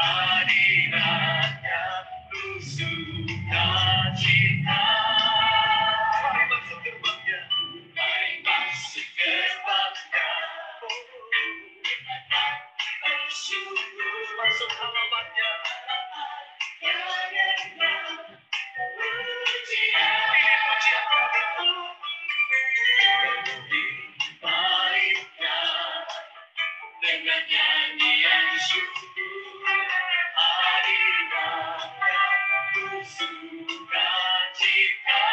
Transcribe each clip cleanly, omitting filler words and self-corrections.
hadiratnya ku suka cita. Mari masuk gerbangnya. Mari masuk gerbangnya. Bersyukur masuk halamannya. Pujian baiknya dengan nyanyian syukur hadiratnya ku suka cita.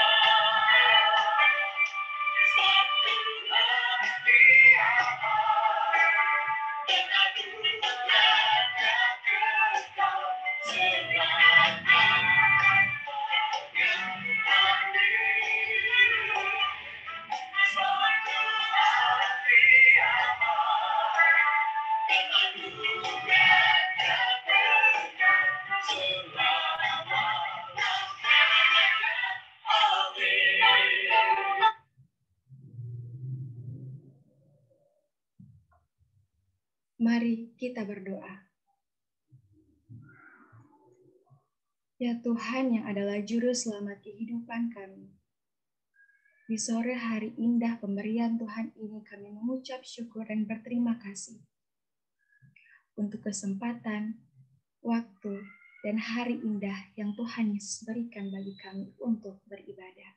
Satu hati dan anugerahnya kekal selama yang hadir. Satu hati dan anugerahnya kekal selama-lamanya. Amin. Mari kita berdoa. Ya Tuhan yang adalah juru selamat kehidupan kami. Di sore hari indah pemberian Tuhan ini kami mengucap syukur dan berterima kasih untuk kesempatan, waktu, dan hari indah yang Tuhan Yesus berikan bagi kami untuk beribadah.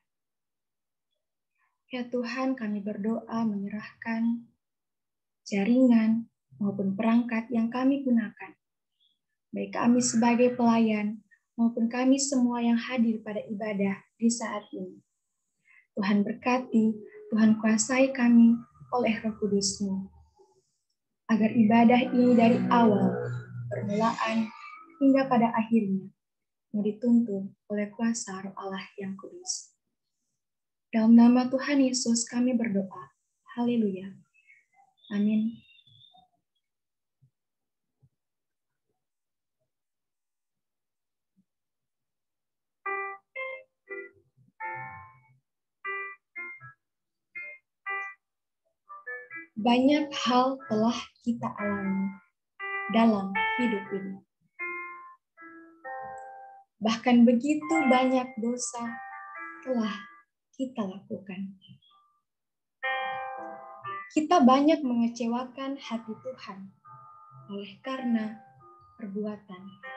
Ya Tuhan, kami berdoa menyerahkan jaringan maupun perangkat yang kami gunakan, baik kami sebagai pelayan maupun kami semua yang hadir pada ibadah di saat ini. Tuhan berkati, Tuhan kuasai kami oleh Roh Kudus-Mu, agar ibadah ini dari awal, permulaan, hingga pada akhirnya, mau dituntun oleh kuasa Roh Allah yang kudus. Dalam nama Tuhan Yesus kami berdoa. Haleluya. Amin. Banyak hal telah kita alami dalam hidup ini. Bahkan begitu banyak dosa telah kita lakukan. Kita banyak mengecewakan hati Tuhan oleh karena perbuatan kita.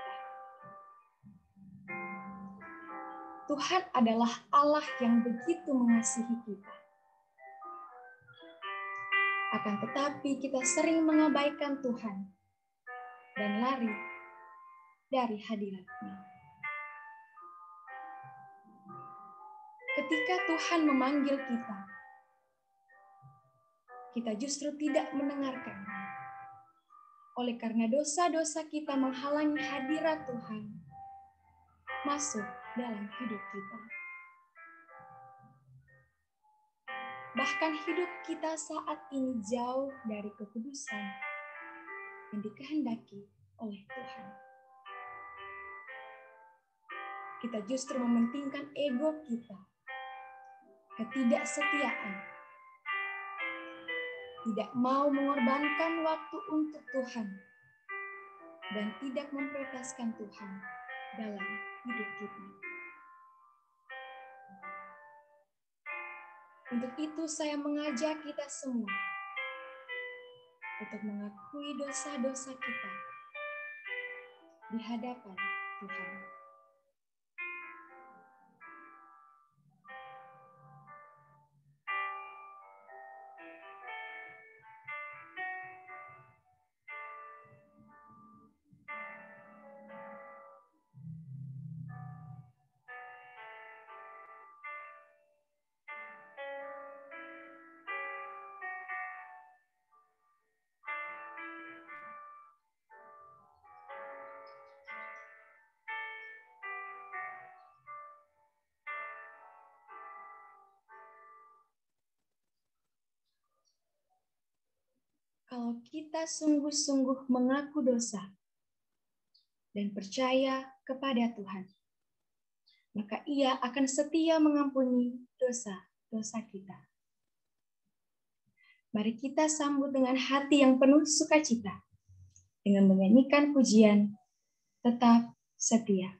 Tuhan adalah Allah yang begitu mengasihi kita. Akan tetapi kita sering mengabaikan Tuhan dan lari dari hadirat-Nya. Ketika Tuhan memanggil kita, kita justru tidak mendengarkan. Oleh karena dosa-dosa kita menghalangi hadirat Tuhan masuk dalam hidup kita. Bahkan hidup kita saat ini jauh dari kekudusan yang dikehendaki oleh Tuhan. Kita justru mementingkan ego kita, ketidaksetiaan, tidak mau mengorbankan waktu untuk Tuhan, dan tidak memprioritaskan Tuhan dalam hidup kita. Untuk itu saya mengajak kita semua untuk mengakui dosa-dosa kita di hadapan Tuhan. Kalau kita sungguh-sungguh mengaku dosa dan percaya kepada Tuhan, maka Ia akan setia mengampuni dosa-dosa kita. Mari kita sambut dengan hati yang penuh sukacita dengan menyanyikan pujian tetap setia.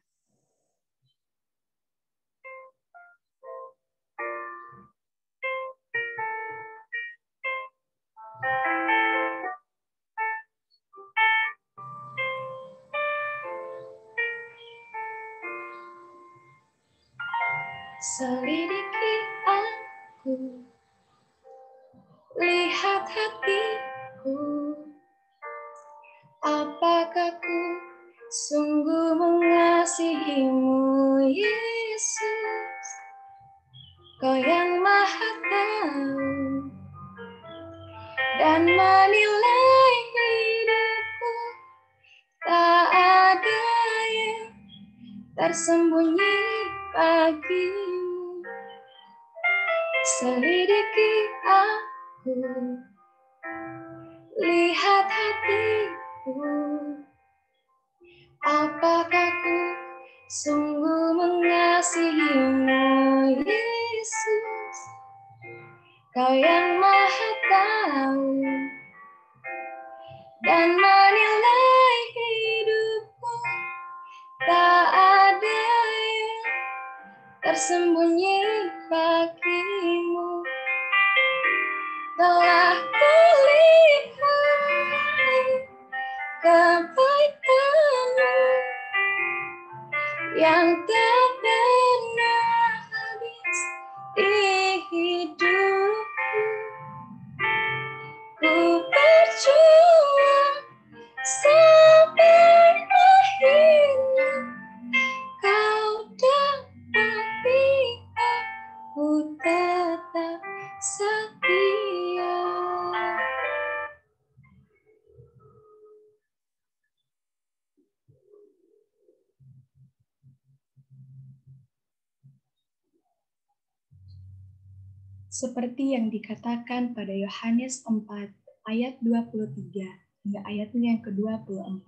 Selidiki aku, lihat hatiku, apakah ku sungguh mengasihimu, Yesus? Kau yang Maha Tahu dan menilai hidupku, tak ada yang tersembunyi bagimu. Selidiki aku, lihat hatiku, apakah ku sungguh mengasihimu, Yesus? Kau yang Maha Tahu dan menilai hidupku, tak ada yang tersembunyi bagimu. Telah kulihat kebaikan-Mu yang tak pernah habis di hidupku. Ku berjuang sampai akhirnya, Kau dapati aku tetap setia. Seperti yang dikatakan pada Yohanes 4 ayat 23 hingga ayatnya yang ke-24.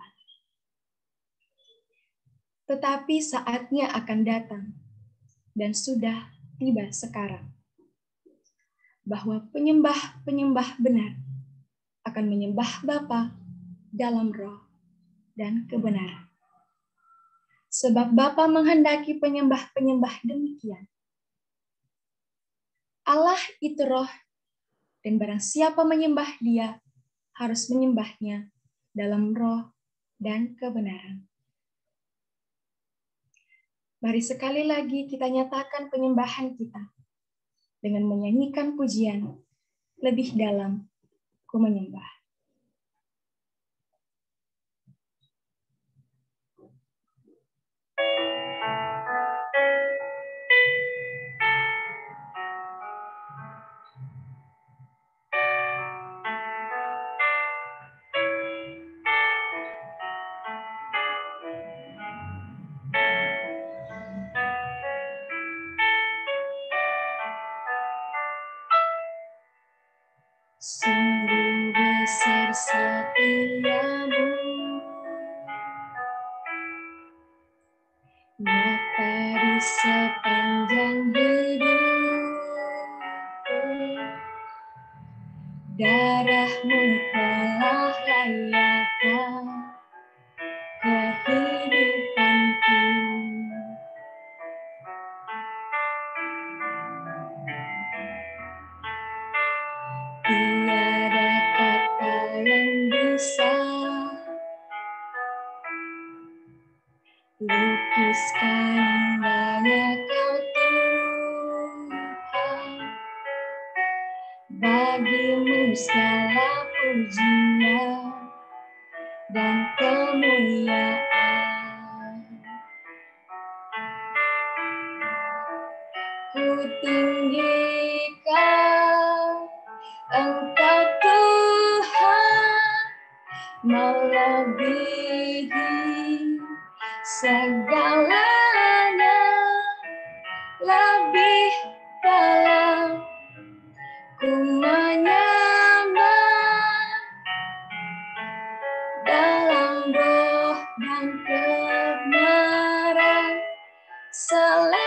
Tetapi saatnya akan datang, dan sudah tiba sekarang, bahwa penyembah-penyembah benar akan menyembah Bapa dalam roh dan kebenaran. Sebab Bapa menghendaki penyembah-penyembah demikian. Allah itu roh, dan barang siapa menyembah Dia harus menyembahnya dalam roh dan kebenaran. Mari sekali lagi kita nyatakan penyembahan kita dengan menyanyikan pujian lebih dalam, ku menyembah. Sungguh besar setiamu, nyata di sepanjang hidupku. Darah-Mu telah layakkan kehidupanku. Tiada kata yang bisa lukiskan indahnya Kau Tuhan. Bagi-Mu segala pujian dan kemuliaan. Ku tinggikan Engkau Tuhan, melebihi segalanya, lebih dalam ku menyembah dalam roh dan kebenaran selamanya.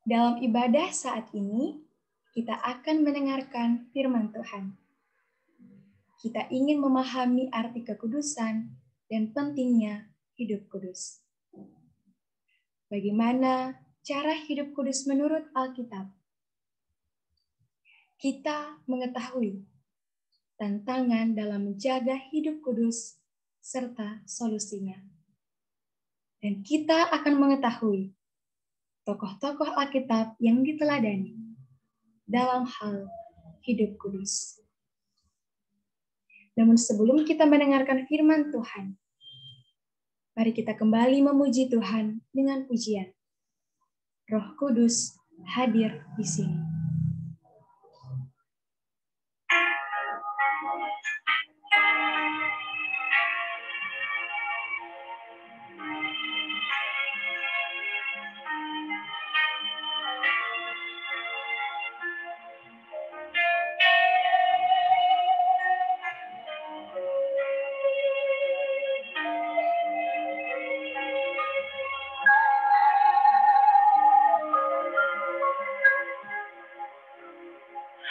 Dalam ibadah saat ini, kita akan mendengarkan firman Tuhan. Kita ingin memahami arti kekudusan dan pentingnya hidup kudus. Bagaimana cara hidup kudus menurut Alkitab? Kita mengetahui tantangan dalam menjaga hidup kudus serta solusinya. Dan kita akan mengetahui tokoh-tokoh Alkitab yang diteladani dalam hal hidup kudus. Namun sebelum kita mendengarkan firman Tuhan, mari kita kembali memuji Tuhan dengan pujian. Roh Kudus hadir di sini.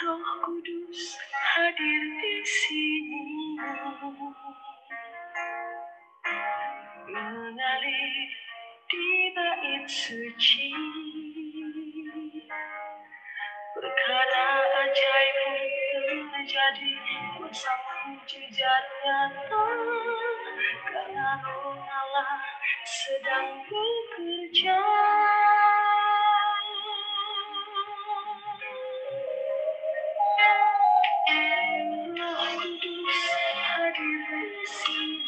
Roh Kudus hadir di sini, mengalir di bait suci. Perkara ajaib terjadi, kuasa mujizat nyata, karena Roh Allah sedang bekerja. Roh Kudus hadir di sini,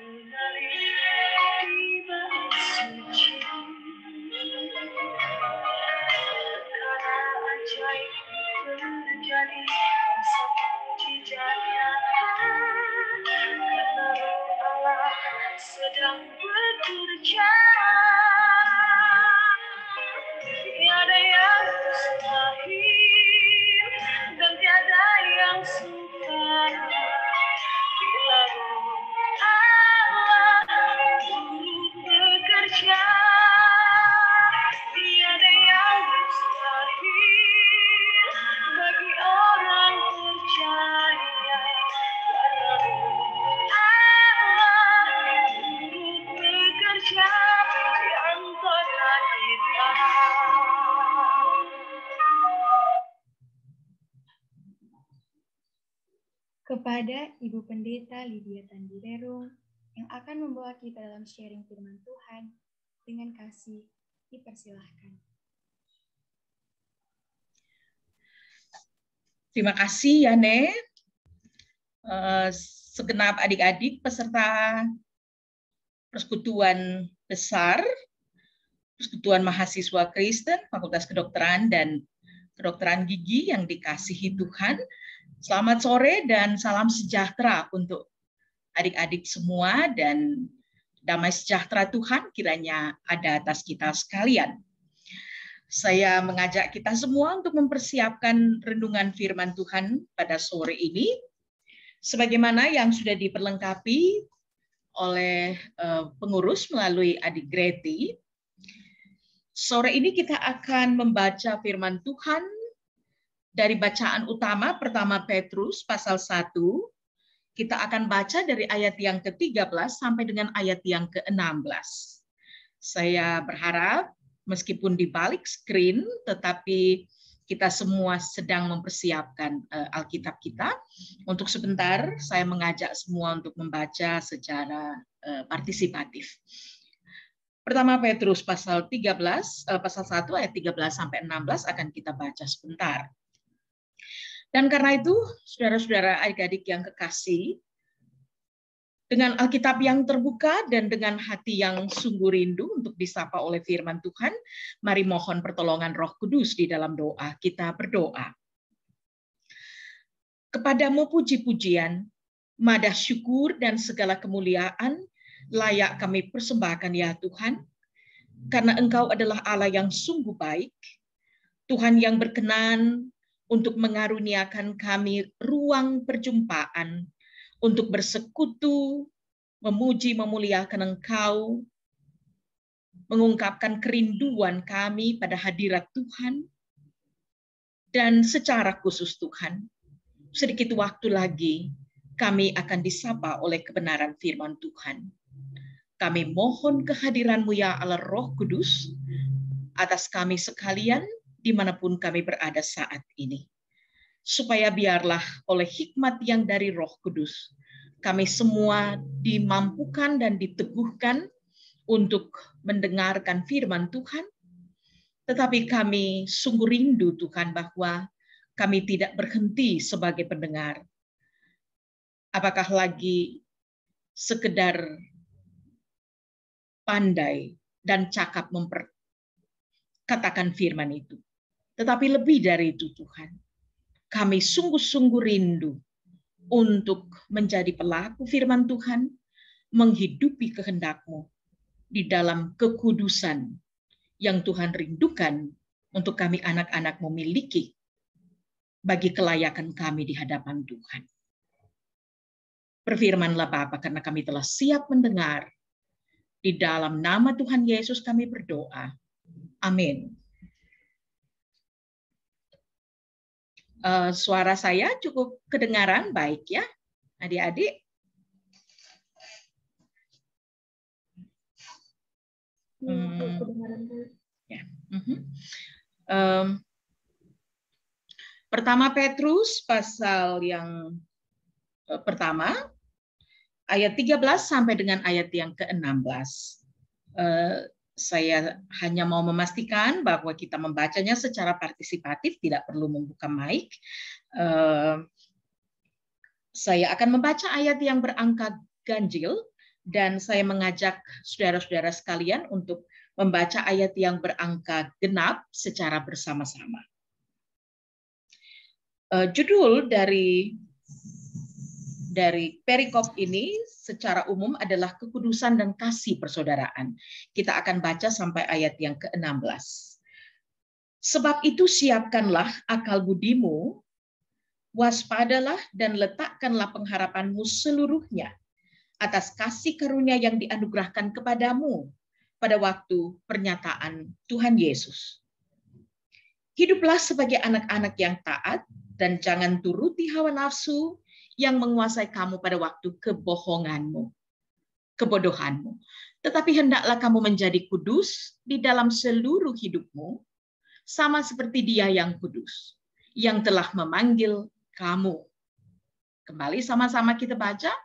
mengalir di bait suci. Perkara ajaib terjadi, kuasa mujizat nyata, karena Roh Allah sedang bekerja. Tiada yang mustahil dan tiada yang sukar bila Roh Allah turut bekerja. Tiada yang mustahil bagi orang percaya, karena Roh Allah turut bekerja di antara kita. Kepada Ibu Pendeta Lydia Tandirerung yang akan membawa kita dalam sharing firman Tuhan, dengan kasih dipersilahkan. Terima kasih Yane. Segenap adik-adik peserta Persekutuan Besar, Persekutuan Mahasiswa Kristen, Fakultas Kedokteran dan Kedokteran Gigi yang dikasihi Tuhan. Selamat sore dan salam sejahtera untuk adik-adik semua, dan damai sejahtera Tuhan kiranya ada atas kita sekalian. Saya mengajak kita semua untuk mempersiapkan renungan firman Tuhan pada sore ini, sebagaimana yang sudah diperlengkapi oleh pengurus melalui Adik Greti. Sore ini kita akan membaca firman Tuhan dari bacaan utama pertama Petrus pasal 1. Kita akan baca dari ayat yang ke-13 sampai dengan ayat yang ke-16. Saya berharap meskipun di balik screen, tetapi kita semua sedang mempersiapkan Alkitab kita. Untuk sebentar, saya mengajak semua untuk membaca secara partisipatif. Pertama Petrus pasal 13, pasal 1 ayat 13 sampai 16 akan kita baca sebentar. Dan karena itu, saudara-saudara adik-adik yang kekasih, dengan Alkitab yang terbuka dan dengan hati yang sungguh rindu untuk disapa oleh firman Tuhan, mari mohon pertolongan Roh Kudus di dalam doa. Kita berdoa. Kepadamu puji-pujian, madah syukur dan segala kemuliaan layak kami persembahkan ya Tuhan, karena Engkau adalah Allah yang sungguh baik, Tuhan yang berkenan untuk mengaruniakan kami ruang perjumpaan untuk bersekutu, memuji, memuliakan Engkau mengungkapkan kerinduan kami pada hadirat Tuhan. Dan secara khusus Tuhan, sedikit waktu lagi kami akan disapa oleh kebenaran firman Tuhan. Kami mohon kehadiran-Mu ya Allah Roh Kudus atas kami sekalian dimanapun kami berada saat ini. Supaya biarlah oleh hikmat yang dari Roh Kudus, kami semua dimampukan dan diteguhkan untuk mendengarkan firman Tuhan. Tetapi kami sungguh rindu Tuhan bahwa kami tidak berhenti sebagai pendengar. Apakah lagi sekedar pandai dan cakap memperkatakan firman itu. Tetapi lebih dari itu Tuhan, kami sungguh-sungguh rindu untuk menjadi pelaku firman Tuhan, menghidupi kehendak-Mu di dalam kekudusan yang Tuhan rindukan untuk kami anak-anak memiliki bagi kelayakan kami di hadapan Tuhan. Berfirmanlah Bapa, karena kami telah siap mendengar. Di dalam nama Tuhan Yesus kami berdoa. Amin. Suara saya cukup kedengaran baik ya, adik-adik? Ya. Pertama Petrus pasal yang pertama ayat 13 sampai dengan ayat yang ke-16. Saya hanya mau memastikan bahwa kita membacanya secara partisipatif, tidak perlu membuka mic. Saya akan membaca ayat yang berangka ganjil, dan saya mengajak saudara-saudara sekalian untuk membaca ayat yang berangka genap secara bersama-sama. Judul dari perikop ini secara umum adalah kekudusan dan kasih persaudaraan. Kita akan baca sampai ayat yang ke-16. Sebab itu siapkanlah akal budimu, waspadalah dan letakkanlah pengharapanmu seluruhnya atas kasih karunia yang dianugerahkan kepadamu pada waktu pernyataan Tuhan Yesus. Hiduplah sebagai anak-anak yang taat dan jangan turuti hawa nafsu yang menguasai kamu pada waktu kebodohanmu. Tetapi hendaklah kamu menjadi kudus di dalam seluruh hidupmu, sama seperti Dia yang kudus, yang telah memanggil kamu. Kembali sama-sama kita baca.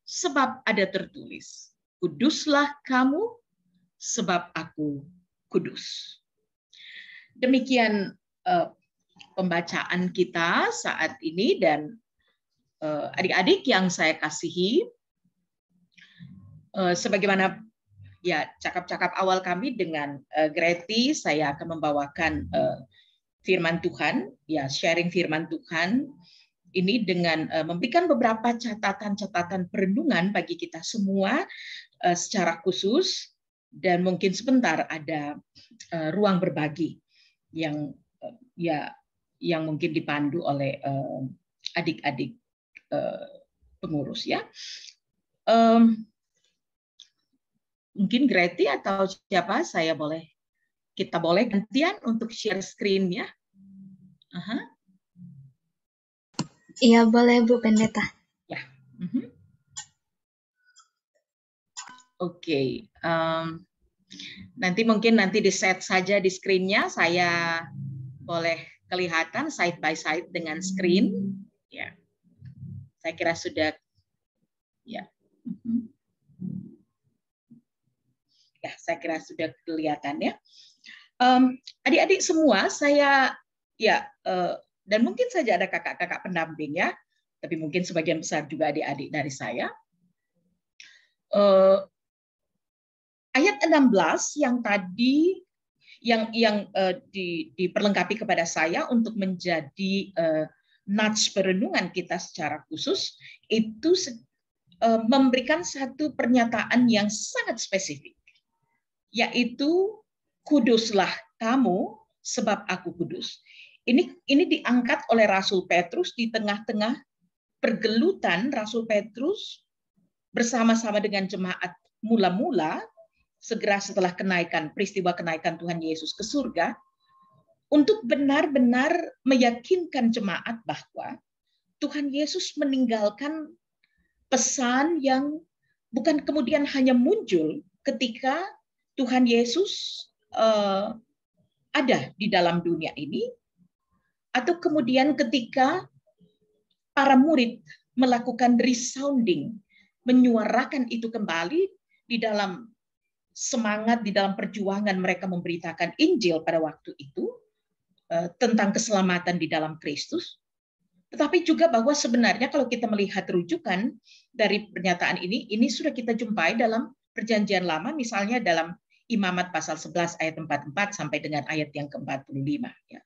Sebab ada tertulis, kuduslah kamu sebab aku kudus. Demikian pembacaan kita saat ini, dan adik-adik yang saya kasihi, sebagaimana ya cakap-cakap awal kami dengan Greti, saya akan membawakan firman Tuhan, ya sharing firman Tuhan ini dengan memberikan beberapa catatan-catatan perenungan bagi kita semua secara khusus, dan mungkin sebentar ada ruang berbagi yang mungkin dipandu oleh adik-adik pengurus ya. Mungkin Greti atau siapa, kita boleh gantian untuk share screen ya. Iya, boleh Bu Pendeta. Ya. Oke. Nanti di set saja di screen-nya, saya boleh kelihatan side by side dengan screen. Ya. Saya kira sudah. Ya. Ya, saya kira sudah kelihatan ya. Adik-adik semua, saya dan mungkin saja ada kakak-kakak pendamping ya, tapi mungkin sebagian besar juga adik-adik dari saya. Ayat 16 yang tadi diperlengkapi kepada saya untuk menjadi nats perenungan kita secara khusus, itu memberikan satu pernyataan yang sangat spesifik, yaitu kuduslah kamu sebab aku kudus. Ini diangkat oleh Rasul Petrus di tengah-tengah pergelutan Rasul Petrus bersama-sama dengan jemaat mula-mula segera setelah peristiwa kenaikan Tuhan Yesus ke surga, untuk benar-benar meyakinkan jemaat bahwa Tuhan Yesus meninggalkan pesan yang bukan kemudian hanya muncul ketika Tuhan Yesus ada di dalam dunia ini, atau kemudian ketika para murid melakukan resounding, menyuarakan itu kembali di dalam semangat, di dalam perjuangan mereka memberitakan Injil pada waktu itu, tentang keselamatan di dalam Kristus. Tetapi juga bahwa sebenarnya kalau kita melihat rujukan dari pernyataan ini sudah kita jumpai dalam Perjanjian Lama, misalnya dalam Imamat pasal 11 ayat 44 sampai dengan ayat yang ke-45. Ya.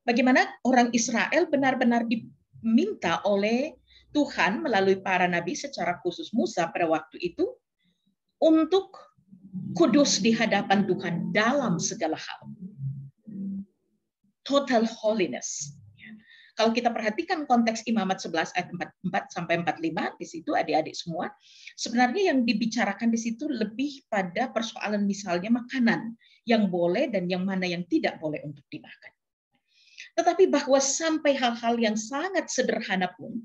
Bagaimana orang Israel benar-benar diminta oleh Tuhan melalui para nabi, secara khusus Musa pada waktu itu, untuk kudus di hadapan Tuhan dalam segala hal. Total holiness. Kalau kita perhatikan konteks Imamat 11 ayat 44 sampai 45, di situ adik-adik semua, sebenarnya yang dibicarakan di situ lebih pada persoalan misalnya makanan yang boleh dan yang mana yang tidak boleh untuk dimakan. Tetapi bahwa sampai hal-hal yang sangat sederhana pun,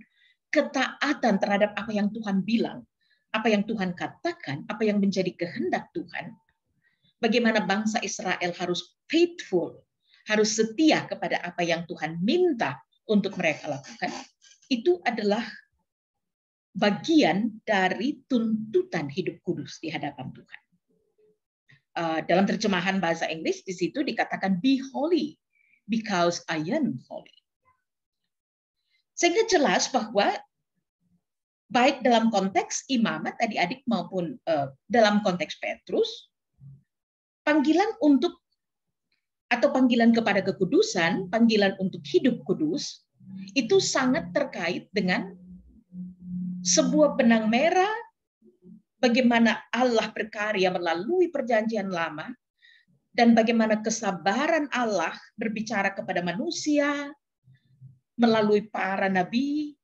ketaatan terhadap apa yang Tuhan bilang, apa yang Tuhan katakan, apa yang menjadi kehendak Tuhan, bagaimana bangsa Israel harus faithful, harus setia kepada apa yang Tuhan minta untuk mereka lakukan, itu adalah bagian dari tuntutan hidup kudus di hadapan Tuhan. Dalam terjemahan bahasa Inggris di situ dikatakan be holy because I am holy. Sehingga jelas bahwa baik dalam konteks Imamat adik-adik maupun dalam konteks Petrus, panggilan untuk atau panggilan kepada kekudusan, panggilan untuk hidup kudus, itu sangat terkait dengan sebuah benang merah bagaimana Allah berkarya melalui Perjanjian Lama, dan bagaimana kesabaran Allah berbicara kepada manusia melalui para nabi,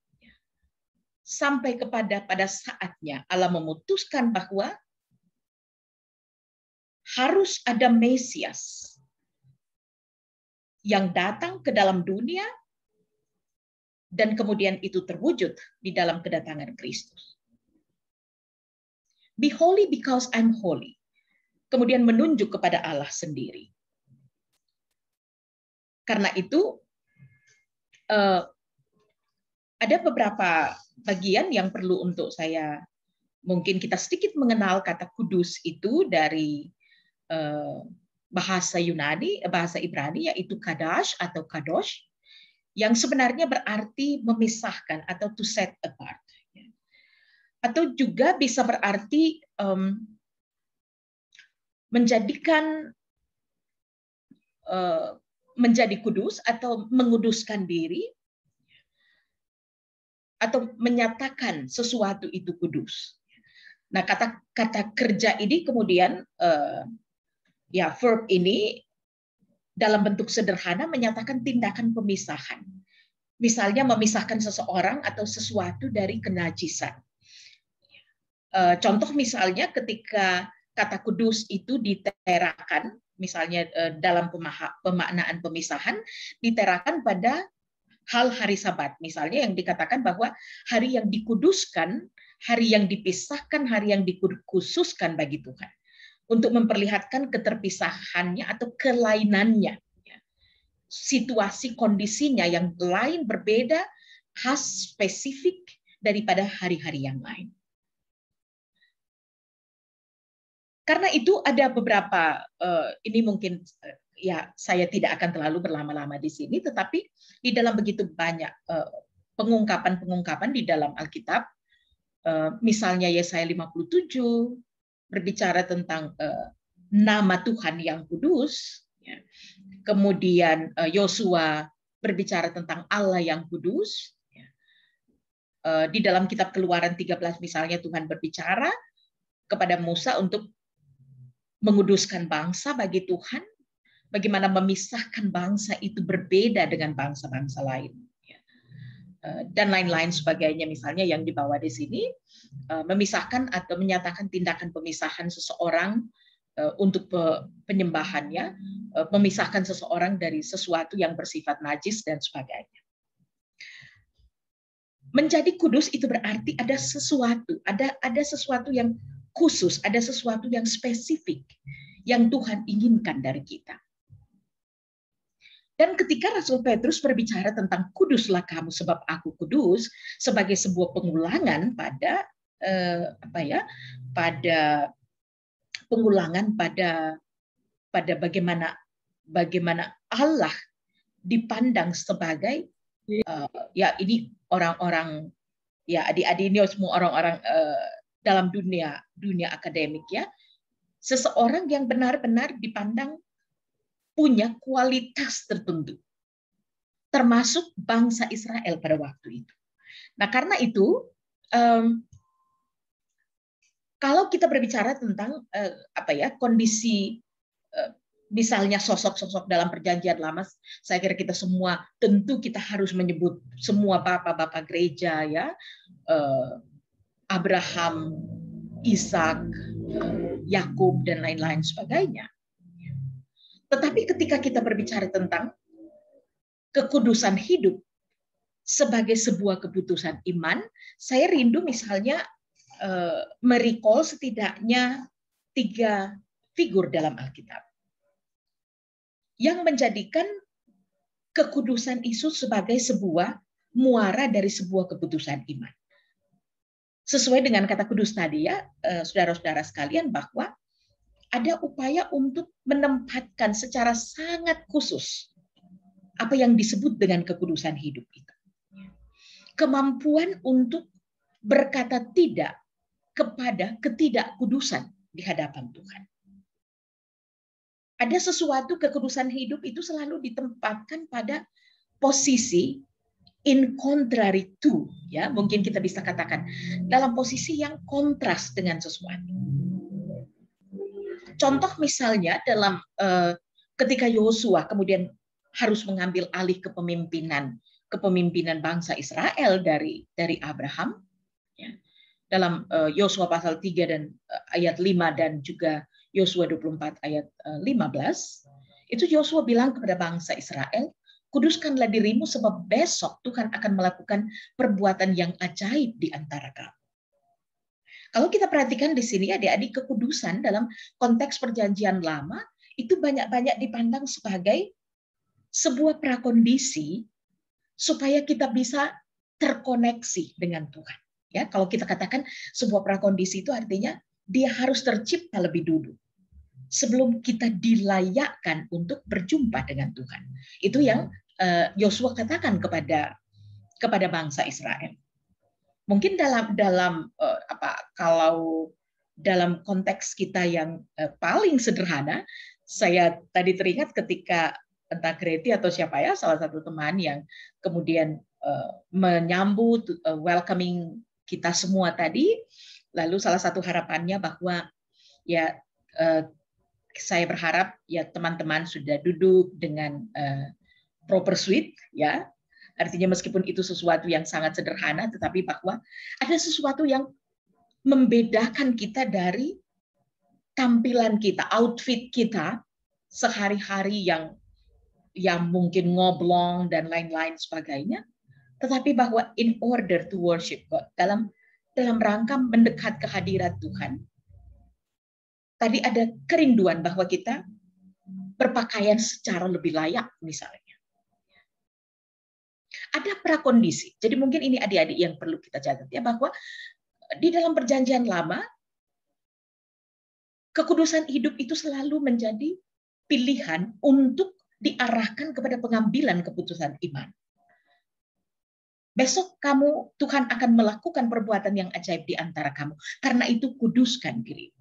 sampai pada saatnya Allah memutuskan bahwa harus ada Mesias yang datang ke dalam dunia, dan kemudian itu terwujud di dalam kedatangan Kristus. Be holy because I'm holy. Kemudian menunjuk kepada Allah sendiri. Karena itu ada beberapa bagian yang perlu untuk saya, mungkin kita sedikit mengenal kata kudus itu dari bahasa Yunani, bahasa Ibrani, yaitu kadash atau kadosh, yang sebenarnya berarti memisahkan atau to set apart. Atau juga bisa berarti menjadikan, menjadi kudus atau menguduskan diri, atau menyatakan sesuatu itu kudus. Nah, kata kerja ini kemudian verb ini dalam bentuk sederhana menyatakan tindakan pemisahan. Misalnya memisahkan seseorang atau sesuatu dari kenajisan. Contoh misalnya ketika kata kudus itu diterakan, misalnya dalam pemaknaan pemisahan, diterakan pada hal hari Sabat. Misalnya yang dikatakan bahwa hari yang dikuduskan, hari yang dipisahkan, hari yang dikhususkan bagi Tuhan. Untuk memperlihatkan keterpisahannya atau kelainannya. Situasi kondisinya yang lain, berbeda, khas, spesifik daripada hari-hari yang lain. Karena itu ada beberapa, ini mungkin ya saya tidak akan terlalu berlama-lama di sini, tetapi di dalam begitu banyak pengungkapan-pengungkapan di dalam Alkitab, misalnya Yesaya 57, berbicara tentang nama Tuhan yang kudus, kemudian Yosua berbicara tentang Allah yang kudus, di dalam kitab Keluaran 13 misalnya Tuhan berbicara kepada Musa untuk menguduskan bangsa bagi Tuhan, bagaimana memisahkan bangsa itu berbeda dengan bangsa-bangsa lain, dan lain-lain sebagainya, misalnya yang dibawa di sini, memisahkan atau menyatakan tindakan pemisahan seseorang untuk penyembahannya, memisahkan seseorang dari sesuatu yang bersifat najis dan sebagainya. Menjadi kudus itu berarti ada sesuatu yang khusus, ada sesuatu yang spesifik yang Tuhan inginkan dari kita. Dan ketika Rasul Petrus berbicara tentang kuduslah kamu sebab aku kudus sebagai sebuah pengulangan pada pada bagaimana Allah dipandang sebagai ya ini orang-orang ya adik-adik ini semua orang-orang dalam dunia akademik ya, seseorang yang benar-benar dipandang punya kualitas tertentu, termasuk bangsa Israel pada waktu itu. Nah karena itu kalau kita berbicara tentang kondisi misalnya sosok-sosok dalam perjanjian lama, saya kira kita semua tentu kita harus menyebut semua bapak-bapak gereja ya, Abraham, Ishak, Yakub dan lain-lain sebagainya. Tetapi ketika kita berbicara tentang kekudusan hidup sebagai sebuah keputusan iman, saya rindu misalnya merecall setidaknya 3 figur dalam Alkitab yang menjadikan kekudusan itu sebagai sebuah muara dari sebuah keputusan iman. Sesuai dengan kata kudus tadi ya, saudara-saudara sekalian, bahwa ada upaya untuk menempatkan secara sangat khusus apa yang disebut dengan kekudusan hidup itu. Kemampuan untuk berkata tidak kepada ketidakkudusan di hadapan Tuhan. Ada sesuatu kekudusan hidup itu selalu ditempatkan pada posisi in contrary to, ya mungkin kita bisa katakan dalam posisi yang kontras dengan sesuatu. Contoh misalnya dalam ketika Yosua kemudian harus mengambil alih kepemimpinan bangsa Israel dari Abraham, ya. Dalam Yosua pasal 3 dan ayat 5 dan juga Yosua 24 ayat 15, itu Yosua bilang kepada bangsa Israel, kuduskanlah dirimu sebab besok Tuhan akan melakukan perbuatan yang ajaib di antara kamu. Kalau kita perhatikan di sini adik-adik, kekudusan dalam konteks perjanjian lama itu banyak-banyak dipandang sebagai sebuah prakondisi supaya kita bisa terkoneksi dengan Tuhan. Ya, kalau kita katakan sebuah prakondisi itu artinya dia harus tercipta lebih dulu sebelum kita dilayakkan untuk berjumpa dengan Tuhan. Itu yang Yosua katakan kepada bangsa Israel. Mungkin kalau dalam konteks kita yang paling sederhana, saya tadi teringat ketika entah Greti atau siapa ya, salah satu teman yang kemudian menyambut welcoming kita semua tadi, lalu salah satu harapannya bahwa ya saya berharap ya teman-teman sudah duduk dengan proper suite ya. Artinya meskipun itu sesuatu yang sangat sederhana, tetapi bahwa ada sesuatu yang membedakan kita dari tampilan kita, outfit kita sehari-hari yang mungkin ngoblong dan lain-lain sebagainya. Tetapi bahwa in order to worship God, dalam rangka mendekat kehadirat Tuhan, tadi ada kerinduan bahwa kita berpakaian secara lebih layak misalnya. Ada prakondisi. Jadi mungkin ini adik-adik yang perlu kita catat ya, bahwa di dalam perjanjian lama kekudusan hidup itu selalu menjadi pilihan untuk diarahkan kepada pengambilan keputusan iman. Besok Tuhan akan melakukan perbuatan yang ajaib di antara kamu. Karena itu kuduskan dirimu.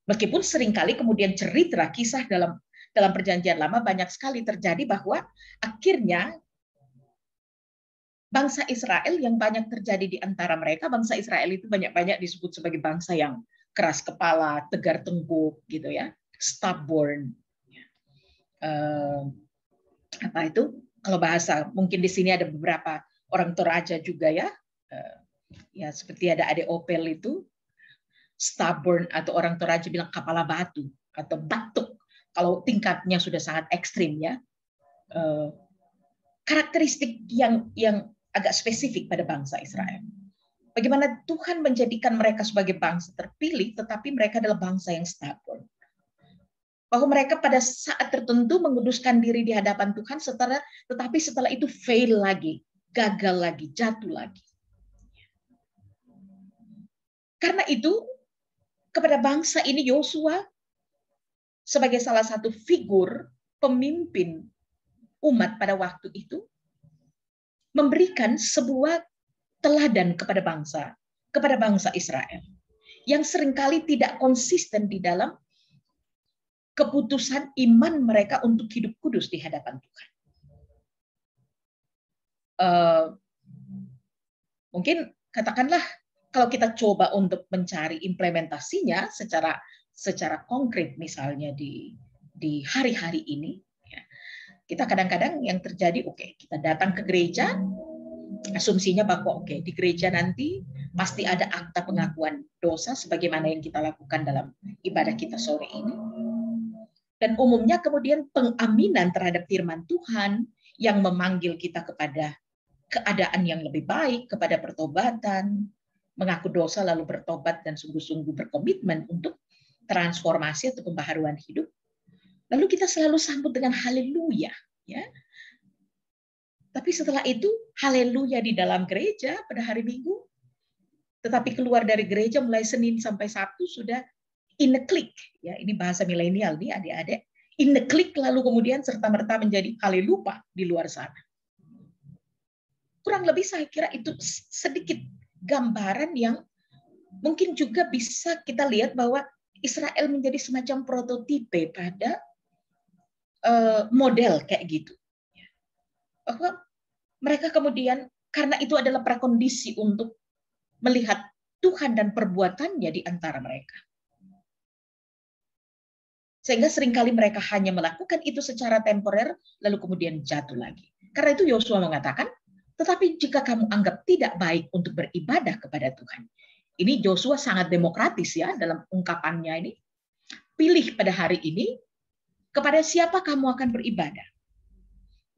Meskipun seringkali kemudian cerita kisah dalam perjanjian lama banyak sekali terjadi bahwa akhirnya bangsa Israel yang banyak terjadi di antara mereka, bangsa Israel itu banyak-banyak disebut sebagai bangsa yang keras kepala, tegar tengkuk, gitu ya, stubborn. Apa itu? Kalau bahasa mungkin di sini ada beberapa orang Toraja juga ya, ya seperti ada Ade Opel itu, stubborn, atau orang Toraja bilang kepala batu atau batuk kalau tingkatnya sudah sangat ekstrim ya. Karakteristik yang agak spesifik pada bangsa Israel. Bagaimana Tuhan menjadikan mereka sebagai bangsa terpilih, tetapi mereka adalah bangsa yang stubborn. Bahwa mereka pada saat tertentu menguduskan diri di hadapan Tuhan, tetapi setelah itu fail lagi, gagal lagi, jatuh lagi. Karena itu, kepada bangsa ini Yosua sebagai salah satu figur pemimpin umat pada waktu itu memberikan sebuah teladan kepada bangsa Israel yang seringkali tidak konsisten di dalam keputusan iman mereka untuk hidup kudus di hadapan Tuhan. Mungkin katakanlah kalau kita coba untuk mencari implementasinya secara konkret, misalnya di hari-hari ini, ya, kita kadang-kadang yang terjadi, kita datang ke gereja, asumsinya bahwa di gereja nanti pasti ada akta pengakuan dosa sebagaimana yang kita lakukan dalam ibadah kita sore ini. Dan umumnya kemudian pengaminan terhadap firman Tuhan yang memanggil kita kepada keadaan yang lebih baik, kepada pertobatan, mengaku dosa lalu bertobat dan sungguh-sungguh berkomitmen untuk transformasi atau pembaharuan hidup. Lalu kita selalu sambut dengan haleluya, ya. Tapi setelah itu haleluya di dalam gereja pada hari Minggu, tetapi keluar dari gereja mulai Senin sampai Sabtu sudah in a click, ya. Ini bahasa milenial nih adik-adik. In a click lalu kemudian serta-merta menjadi haleluya di luar sana. Kurang lebih saya kira itu sedikit gambaran yang mungkin juga bisa kita lihat bahwa Israel menjadi semacam prototipe pada model kayak gitu. Bahwa mereka kemudian, karena itu adalah prakondisi untuk melihat Tuhan dan perbuatannya di antara mereka. Sehingga seringkali mereka hanya melakukan itu secara temporer, lalu kemudian jatuh lagi. Karena itu Yosua mengatakan, tetapi jika kamu anggap tidak baik untuk beribadah kepada Tuhan. Ini Yosua sangat demokratis ya dalam ungkapannya ini. Pilih pada hari ini kepada siapa kamu akan beribadah.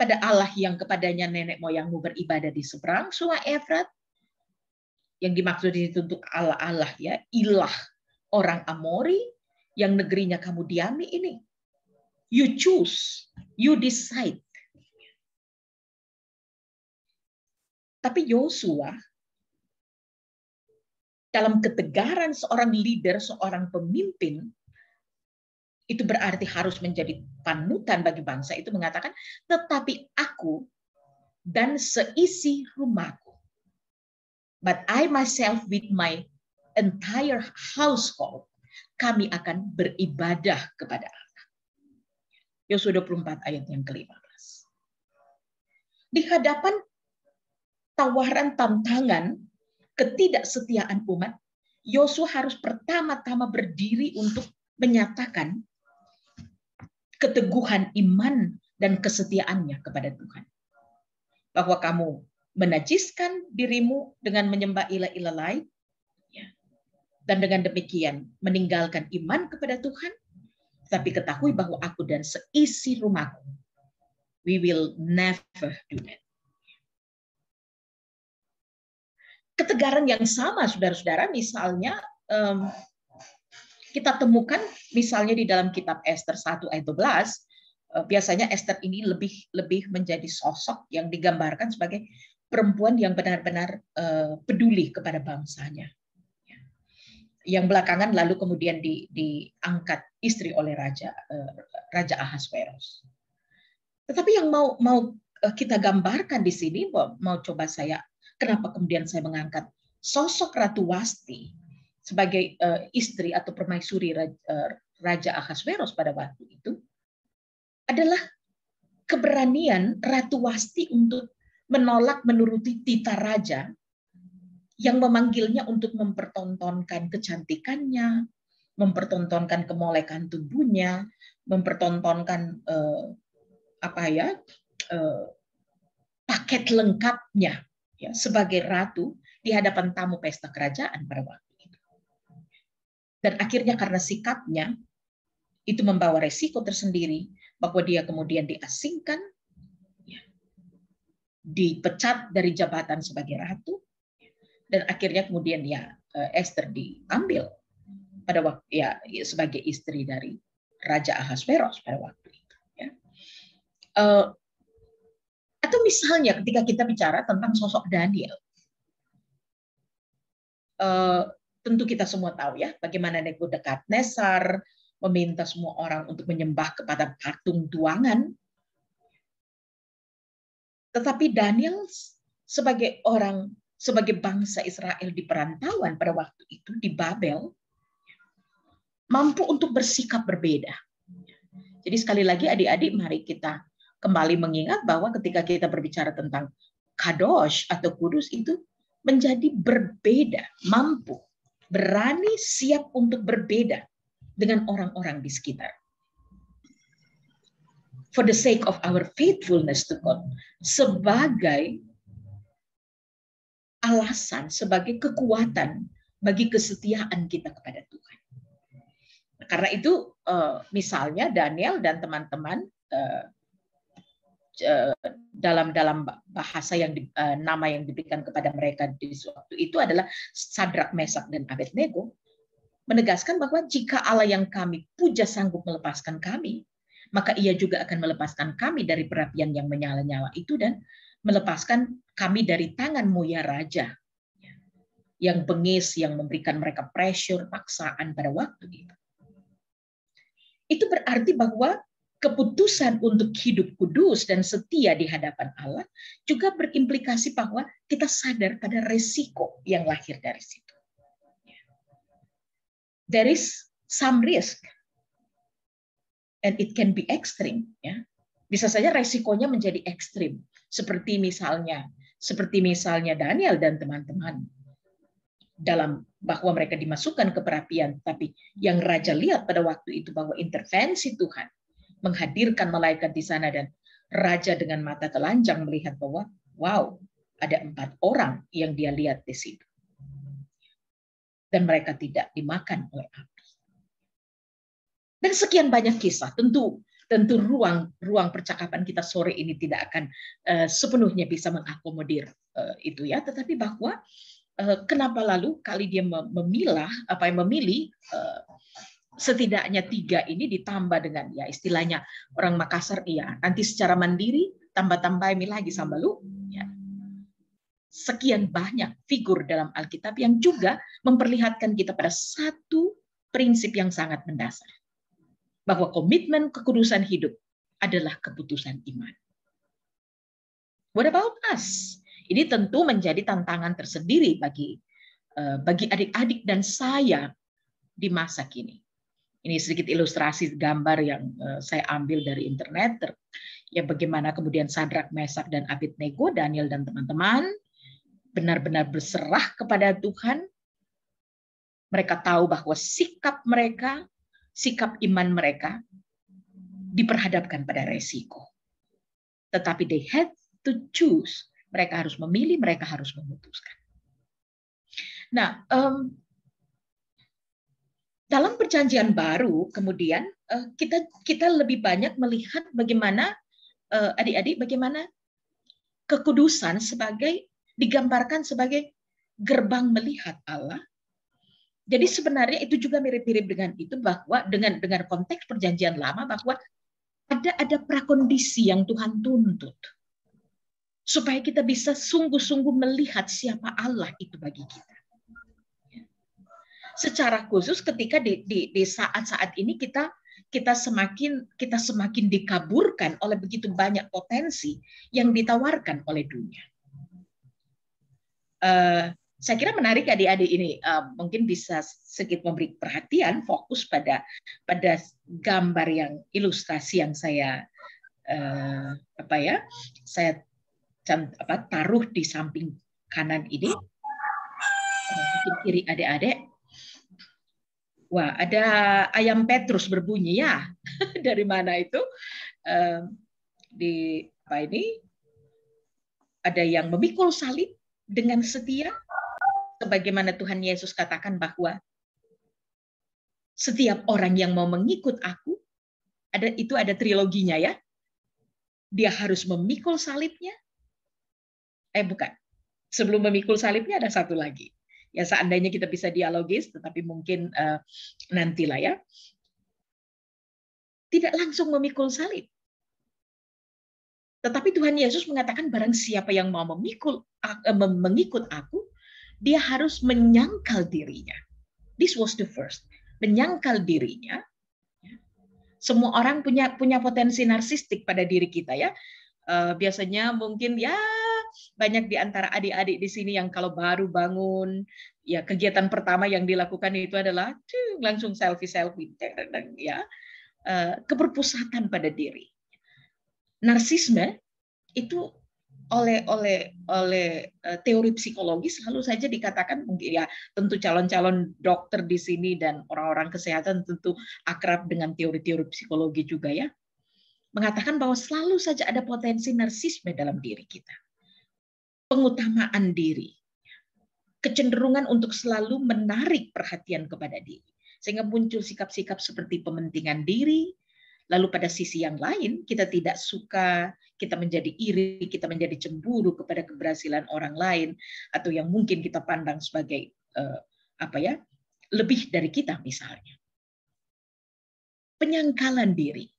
Pada Allah yang kepadanya nenek moyangmu beribadah di seberang sungai Efrat. Yang dimaksud itu untuk Allah-Allah ya, ilah orang Amori yang negerinya kamu diami ini. You choose, you decide. Tapi Yosua dalam ketegaran seorang leader, seorang pemimpin, itu berarti harus menjadi panutan bagi bangsa, itu mengatakan, tetapi aku dan seisi rumahku, but I myself with my entire household, kami akan beribadah kepada Allah. Yosua 24 ayat yang ke-15. Di hadapan tawaran tantangan ketidaksetiaan umat, Yosua harus pertama-tama berdiri untuk menyatakan keteguhan iman dan kesetiaannya kepada Tuhan. Bahwa kamu menajiskan dirimu dengan menyembah ilah-ilah lain, dan dengan demikian meninggalkan iman kepada Tuhan, tapi ketahui bahwa aku dan seisi rumahku, we will never do that. Ketegaran yang sama, saudara-saudara, misalnya kita temukan misalnya di dalam kitab Ester 1 ayat 12, biasanya Ester ini lebih menjadi sosok yang digambarkan sebagai perempuan yang benar-benar peduli kepada bangsanya. Yang belakangan lalu kemudian diangkat istri oleh Raja Ahasveros. Tetapi yang mau kita gambarkan di sini, mau coba kenapa kemudian saya mengangkat sosok Ratu Wasti sebagai istri atau permaisuri Raja Ahasveros pada waktu itu, adalah keberanian Ratu Wasti untuk menolak menuruti titah raja yang memanggilnya untuk mempertontonkan kecantikannya, mempertontonkan kemolekan tubuhnya, mempertontonkan paket lengkapnya ya, sebagai ratu di hadapan tamu pesta kerajaan pada waktu itu. Dan akhirnya karena sikapnya itu membawa resiko tersendiri bahwa dia kemudian diasingkan, dipecat dari jabatan sebagai ratu, dan akhirnya kemudian Esther diambil pada waktu sebagai istri dari Raja Ahasveros pada waktu itu. Ya. Atau misalnya ketika kita bicara tentang sosok Daniel, tentu kita semua tahu ya bagaimana Nebukadnezar meminta semua orang untuk menyembah kepada patung tuangan. Tetapi Daniel sebagai bangsa Israel di perantauan pada waktu itu di Babel, mampu untuk bersikap berbeda. Jadi sekali lagi adik-adik, mari kita kembali mengingat bahwa ketika kita berbicara tentang kadosh atau kudus itu menjadi berbeda, mampu, berani, siap untuk berbeda dengan orang-orang di sekitar. For the sake of our faithfulness to God, sebagai alasan, sebagai kekuatan bagi kesetiaan kita kepada Tuhan. Karena itu, misalnya Daniel dan teman-teman dalam bahasa nama yang diberikan kepada mereka di waktu itu adalah Sadrak, Mesak, dan Abednego, menegaskan bahwa jika Allah yang kami puja sanggup melepaskan kami, maka ia juga akan melepaskan kami dari perapian yang menyala-nyala itu dan melepaskan kami dari tangan Moya Raja yang bengis, yang memberikan mereka pressure, paksaan pada waktu itu. Itu berarti bahwa keputusan untuk hidup kudus dan setia di hadapan Allah juga berimplikasi bahwa kita sadar pada resiko yang lahir dari situ. There is some risk. And it can be extreme, ya. Bisa saja resikonya menjadi ekstrim, seperti misalnya Daniel dan teman-teman dalam bahwa mereka dimasukkan ke perapian, tapi yang raja lihat pada waktu itu bahwa intervensi Tuhan menghadirkan malaikat di sana dan raja dengan mata telanjang melihat bahwa wow, ada 4 orang yang dia lihat di situ dan mereka tidak dimakan oleh api. Dan sekian banyak kisah. Tentu ruang percakapan kita sore ini tidak akan sepenuhnya bisa mengakomodir itu ya. Tetapi bahwa kenapa lalu kali dia memilih setidaknya 3 ini ditambah dengan ya istilahnya orang Makassar nanti secara mandiri tambah-tambah lagi sambalu ya. Sekian banyak figur dalam Alkitab yang juga memperlihatkan kita pada satu prinsip yang sangat mendasar. Bahwa komitmen kekudusan hidup adalah keputusan iman. What about us? Ini tentu menjadi tantangan tersendiri bagi adik-adik dan saya di masa kini. Ini sedikit ilustrasi gambar yang saya ambil dari internet. Ya bagaimana kemudian Sadrak, Mesak, dan Abednego, Daniel dan teman-teman benar-benar berserah kepada Tuhan. Mereka tahu bahwa sikap iman mereka diperhadapkan pada resiko. Tetapi they had to choose. Mereka harus memilih, mereka harus memutuskan. Nah, dalam perjanjian baru kemudian kita lebih banyak melihat bagaimana adik-adik bagaimana kekudusan digambarkan sebagai gerbang melihat Allah. Jadi sebenarnya itu juga mirip-mirip dengan itu bahwa dengan konteks perjanjian lama bahwa ada prakondisi yang Tuhan tuntut supaya kita bisa sungguh-sungguh melihat siapa Allah itu bagi kita. Secara khusus ketika di saat-saat ini kita semakin dikaburkan oleh begitu banyak potensi yang ditawarkan oleh dunia. Saya kira menarik adik-adik ini mungkin bisa sedikit memberi perhatian fokus pada gambar yang ilustrasi yang saya taruh di samping kanan ini mungkin kiri adik-adik. Wah, ada ayam Petrus berbunyi ya. Dari mana itu? Ini ada yang memikul salib dengan setia. Sebagaimana Tuhan Yesus katakan bahwa Setiap orang yang mau mengikut aku, ada triloginya ya. Dia harus memikul salibnya. Bukan. Sebelum memikul salibnya ada satu lagi. Ya seandainya kita bisa dialogis, tetapi mungkin nantilah ya. Tidak langsung memikul salib. Tetapi Tuhan Yesus mengatakan barang siapa yang mau mengikut aku, dia harus menyangkal dirinya. This was the first. Menyangkal dirinya. Semua orang punya potensi narsistik pada diri kita ya. Biasanya mungkin ya banyak di antara adik-adik di sini yang kalau baru bangun, ya kegiatan pertama yang dilakukan itu adalah langsung selfie ya. Keberpusatan pada diri. Narsisme itu oleh teori psikologi selalu saja dikatakan, mungkin ya tentu calon-calon dokter di sini dan orang-orang kesehatan tentu akrab dengan teori-teori psikologi juga ya, mengatakan bahwa selalu saja ada potensi narsisme dalam diri kita. Pengutamaan diri, kecenderungan untuk selalu menarik perhatian kepada diri, sehingga muncul sikap-sikap seperti pementingan diri. Lalu pada sisi yang lain, kita tidak suka, kita menjadi iri, kita menjadi cemburu kepada keberhasilan orang lain, atau yang mungkin kita pandang sebagai lebih dari kita misalnya. Penyangkalan diri.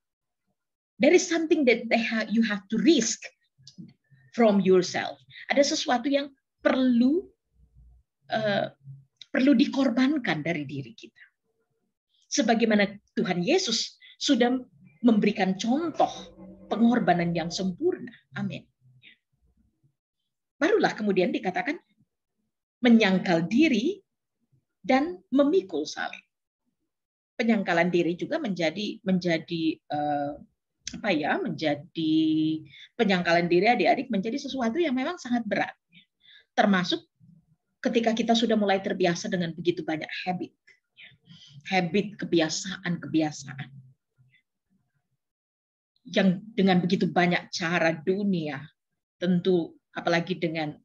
There is something that you have to risk from yourself. Ada sesuatu yang perlu dikorbankan dari diri kita. Sebagaimana Tuhan Yesus sudah memberikan contoh pengorbanan yang sempurna. Amin. Barulah kemudian dikatakan menyangkal diri dan memikul salib. Penyangkalan diri juga menjadi penyangkalan diri adik-adik menjadi sesuatu yang memang sangat berat. Termasuk ketika kita sudah mulai terbiasa dengan begitu banyak habit, kebiasaan. Yang dengan begitu banyak cara dunia, tentu apalagi dengan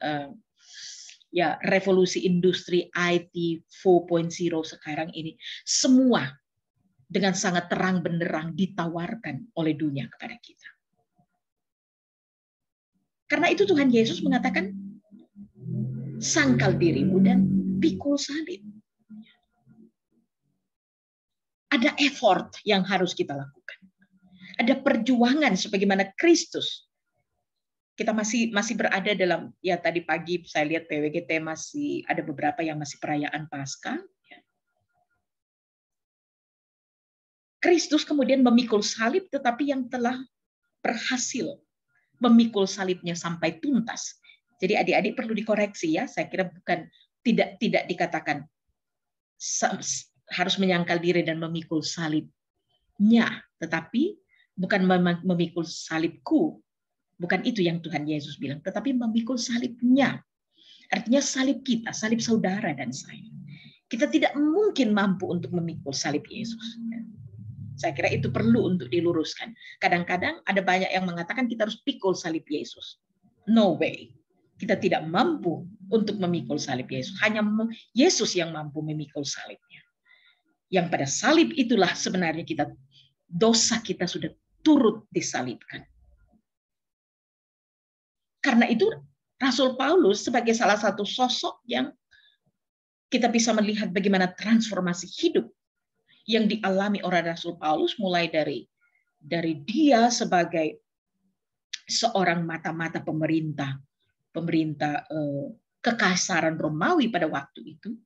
revolusi industri IT 4.0 sekarang ini, semua dengan sangat terang benderang ditawarkan oleh dunia kepada kita. Karena itu Tuhan Yesus mengatakan, sangkal dirimu dan pikul salib. Ada effort yang harus kita lakukan. Ada perjuangan sebagaimana Kristus. Kita masih berada dalam, ya tadi pagi saya lihat PWGT masih ada beberapa yang masih perayaan Paskah. Kristus kemudian memikul salib, tetapi yang telah berhasil memikul salibnya sampai tuntas. Jadi adik-adik perlu dikoreksi ya, saya kira bukan tidak dikatakan harus menyangkal diri dan memikul salibnya, tetapi bukan memikul salibku, bukan itu yang Tuhan Yesus bilang, tetapi memikul salibnya. Artinya salib kita, salib saudara dan saya. Kita tidak mungkin mampu untuk memikul salib Yesus. Saya kira itu perlu untuk diluruskan. Kadang-kadang ada banyak yang mengatakan kita harus pikul salib Yesus. No way. Kita tidak mampu untuk memikul salib Yesus. Hanya Yesus yang mampu memikul salibnya. Yang pada salib itulah sebenarnya dosa kita sudah turut disalibkan. Karena itu Rasul Paulus sebagai salah satu sosok yang kita bisa melihat bagaimana transformasi hidup yang dialami oleh Rasul Paulus, mulai dari dia sebagai seorang mata-mata pemerintah kekaisaran Romawi pada waktu itu,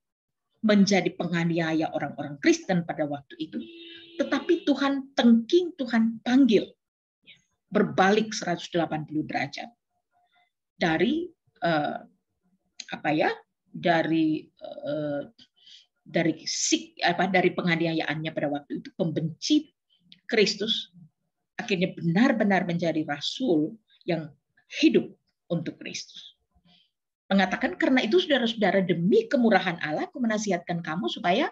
menjadi penganiaya orang-orang Kristen pada waktu itu, tetapi Tuhan panggil berbalik 180 derajat dari dari penganiayaannya pada waktu itu, pembenci Kristus, akhirnya benar-benar menjadi rasul yang hidup untuk Kristus. Mengatakan, karena itu saudara-saudara, demi kemurahan Allah, aku menasihatkan kamu supaya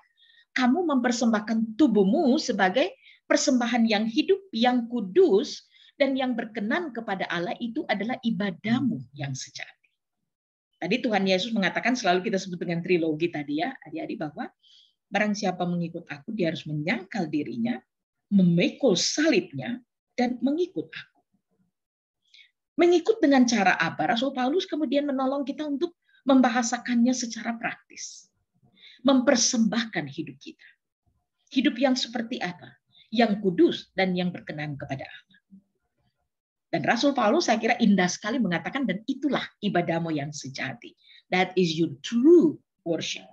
kamu mempersembahkan tubuhmu sebagai persembahan yang hidup, yang kudus, dan yang berkenan kepada Allah, itu adalah ibadahmu yang sejati. Tadi Tuhan Yesus mengatakan, selalu kita sebut dengan trilogi tadi ya, adik-adik, bahwa barang siapa mengikut aku, dia harus menyangkal dirinya, memikul salibnya, dan mengikut aku. Mengikut dengan cara apa? Rasul Paulus kemudian menolong kita untuk membahasakannya secara praktis. Mempersembahkan hidup kita. Hidup yang seperti apa? Yang kudus dan yang berkenan kepada Allah. Dan Rasul Paulus saya kira indah sekali mengatakan, dan itulah ibadahmu yang sejati. That is your true worship.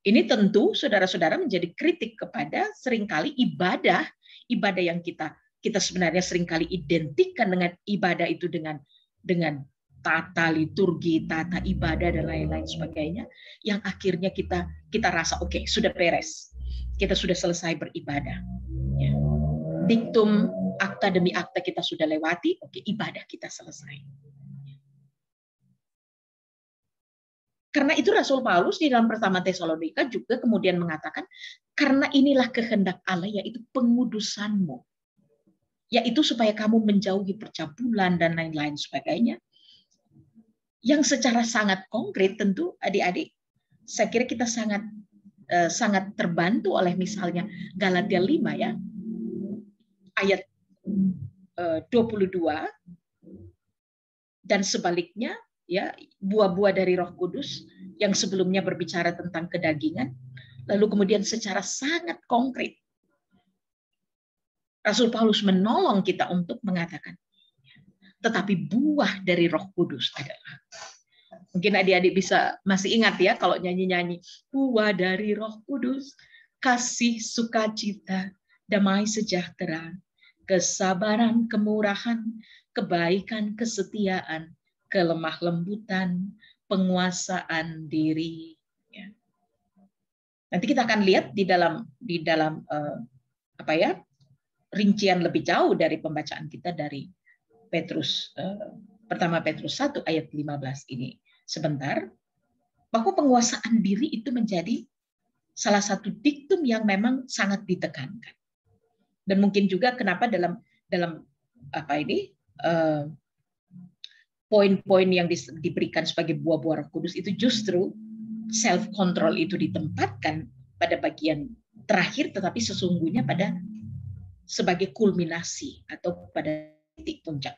Ini tentu saudara-saudara menjadi kritik kepada seringkali ibadah yang kita sebenarnya seringkali identikkan dengan ibadah itu dengan tata liturgi, tata ibadah dan lain-lain sebagainya, yang akhirnya kita rasa oke, sudah beres, kita sudah selesai beribadah. Ya. Diktum akta demi akta kita sudah lewati, oke, ibadah kita selesai. Karena itu Rasul Paulus di dalam pertama Tesalonika juga kemudian mengatakan, karena inilah kehendak Allah, yaitu pengudusanmu, yaitu supaya kamu menjauhi percabulan dan lain-lain sebagainya. Yang secara sangat konkret tentu adik-adik, saya kira kita sangat terbantu oleh misalnya Galatia 5 ya, ayat 22, dan sebaliknya, ya, buah-buah dari Roh Kudus yang sebelumnya berbicara tentang kedagingan, lalu kemudian secara sangat konkret Rasul Paulus menolong kita untuk mengatakan, tetapi buah dari Roh Kudus adalah, mungkin adik-adik bisa masih ingat ya kalau nyanyi-nyanyi, buah dari Roh Kudus, kasih, sukacita, damai sejahtera, kesabaran, kemurahan, kebaikan, kesetiaan, kelemah lembutan, penguasaan diri. Ya. Nanti kita akan lihat di dalam rincian lebih jauh dari pembacaan kita dari pertama Petrus 1 ayat 15 ini sebentar, bahwa penguasaan diri itu menjadi salah satu diktum yang memang sangat ditekankan. Dan mungkin juga kenapa dalam poin-poin yang diberikan sebagai buah-buah Roh Kudus itu justru self control itu ditempatkan pada bagian terakhir, tetapi sesungguhnya sebagai kulminasi atau pada titik puncak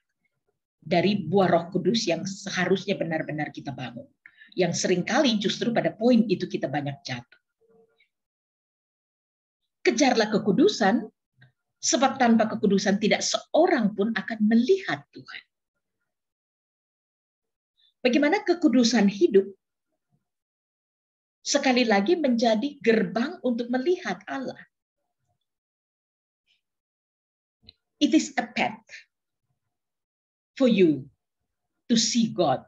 dari buah Roh Kudus yang seharusnya benar-benar kita bangun. Yang seringkali justru pada poin itu kita banyak jatuh. Kejarlah kekudusan, sebab tanpa kekudusan tidak seorang pun akan melihat Tuhan. Bagaimana kekudusan hidup sekali lagi menjadi gerbang untuk melihat Allah. It is a path for you to see God.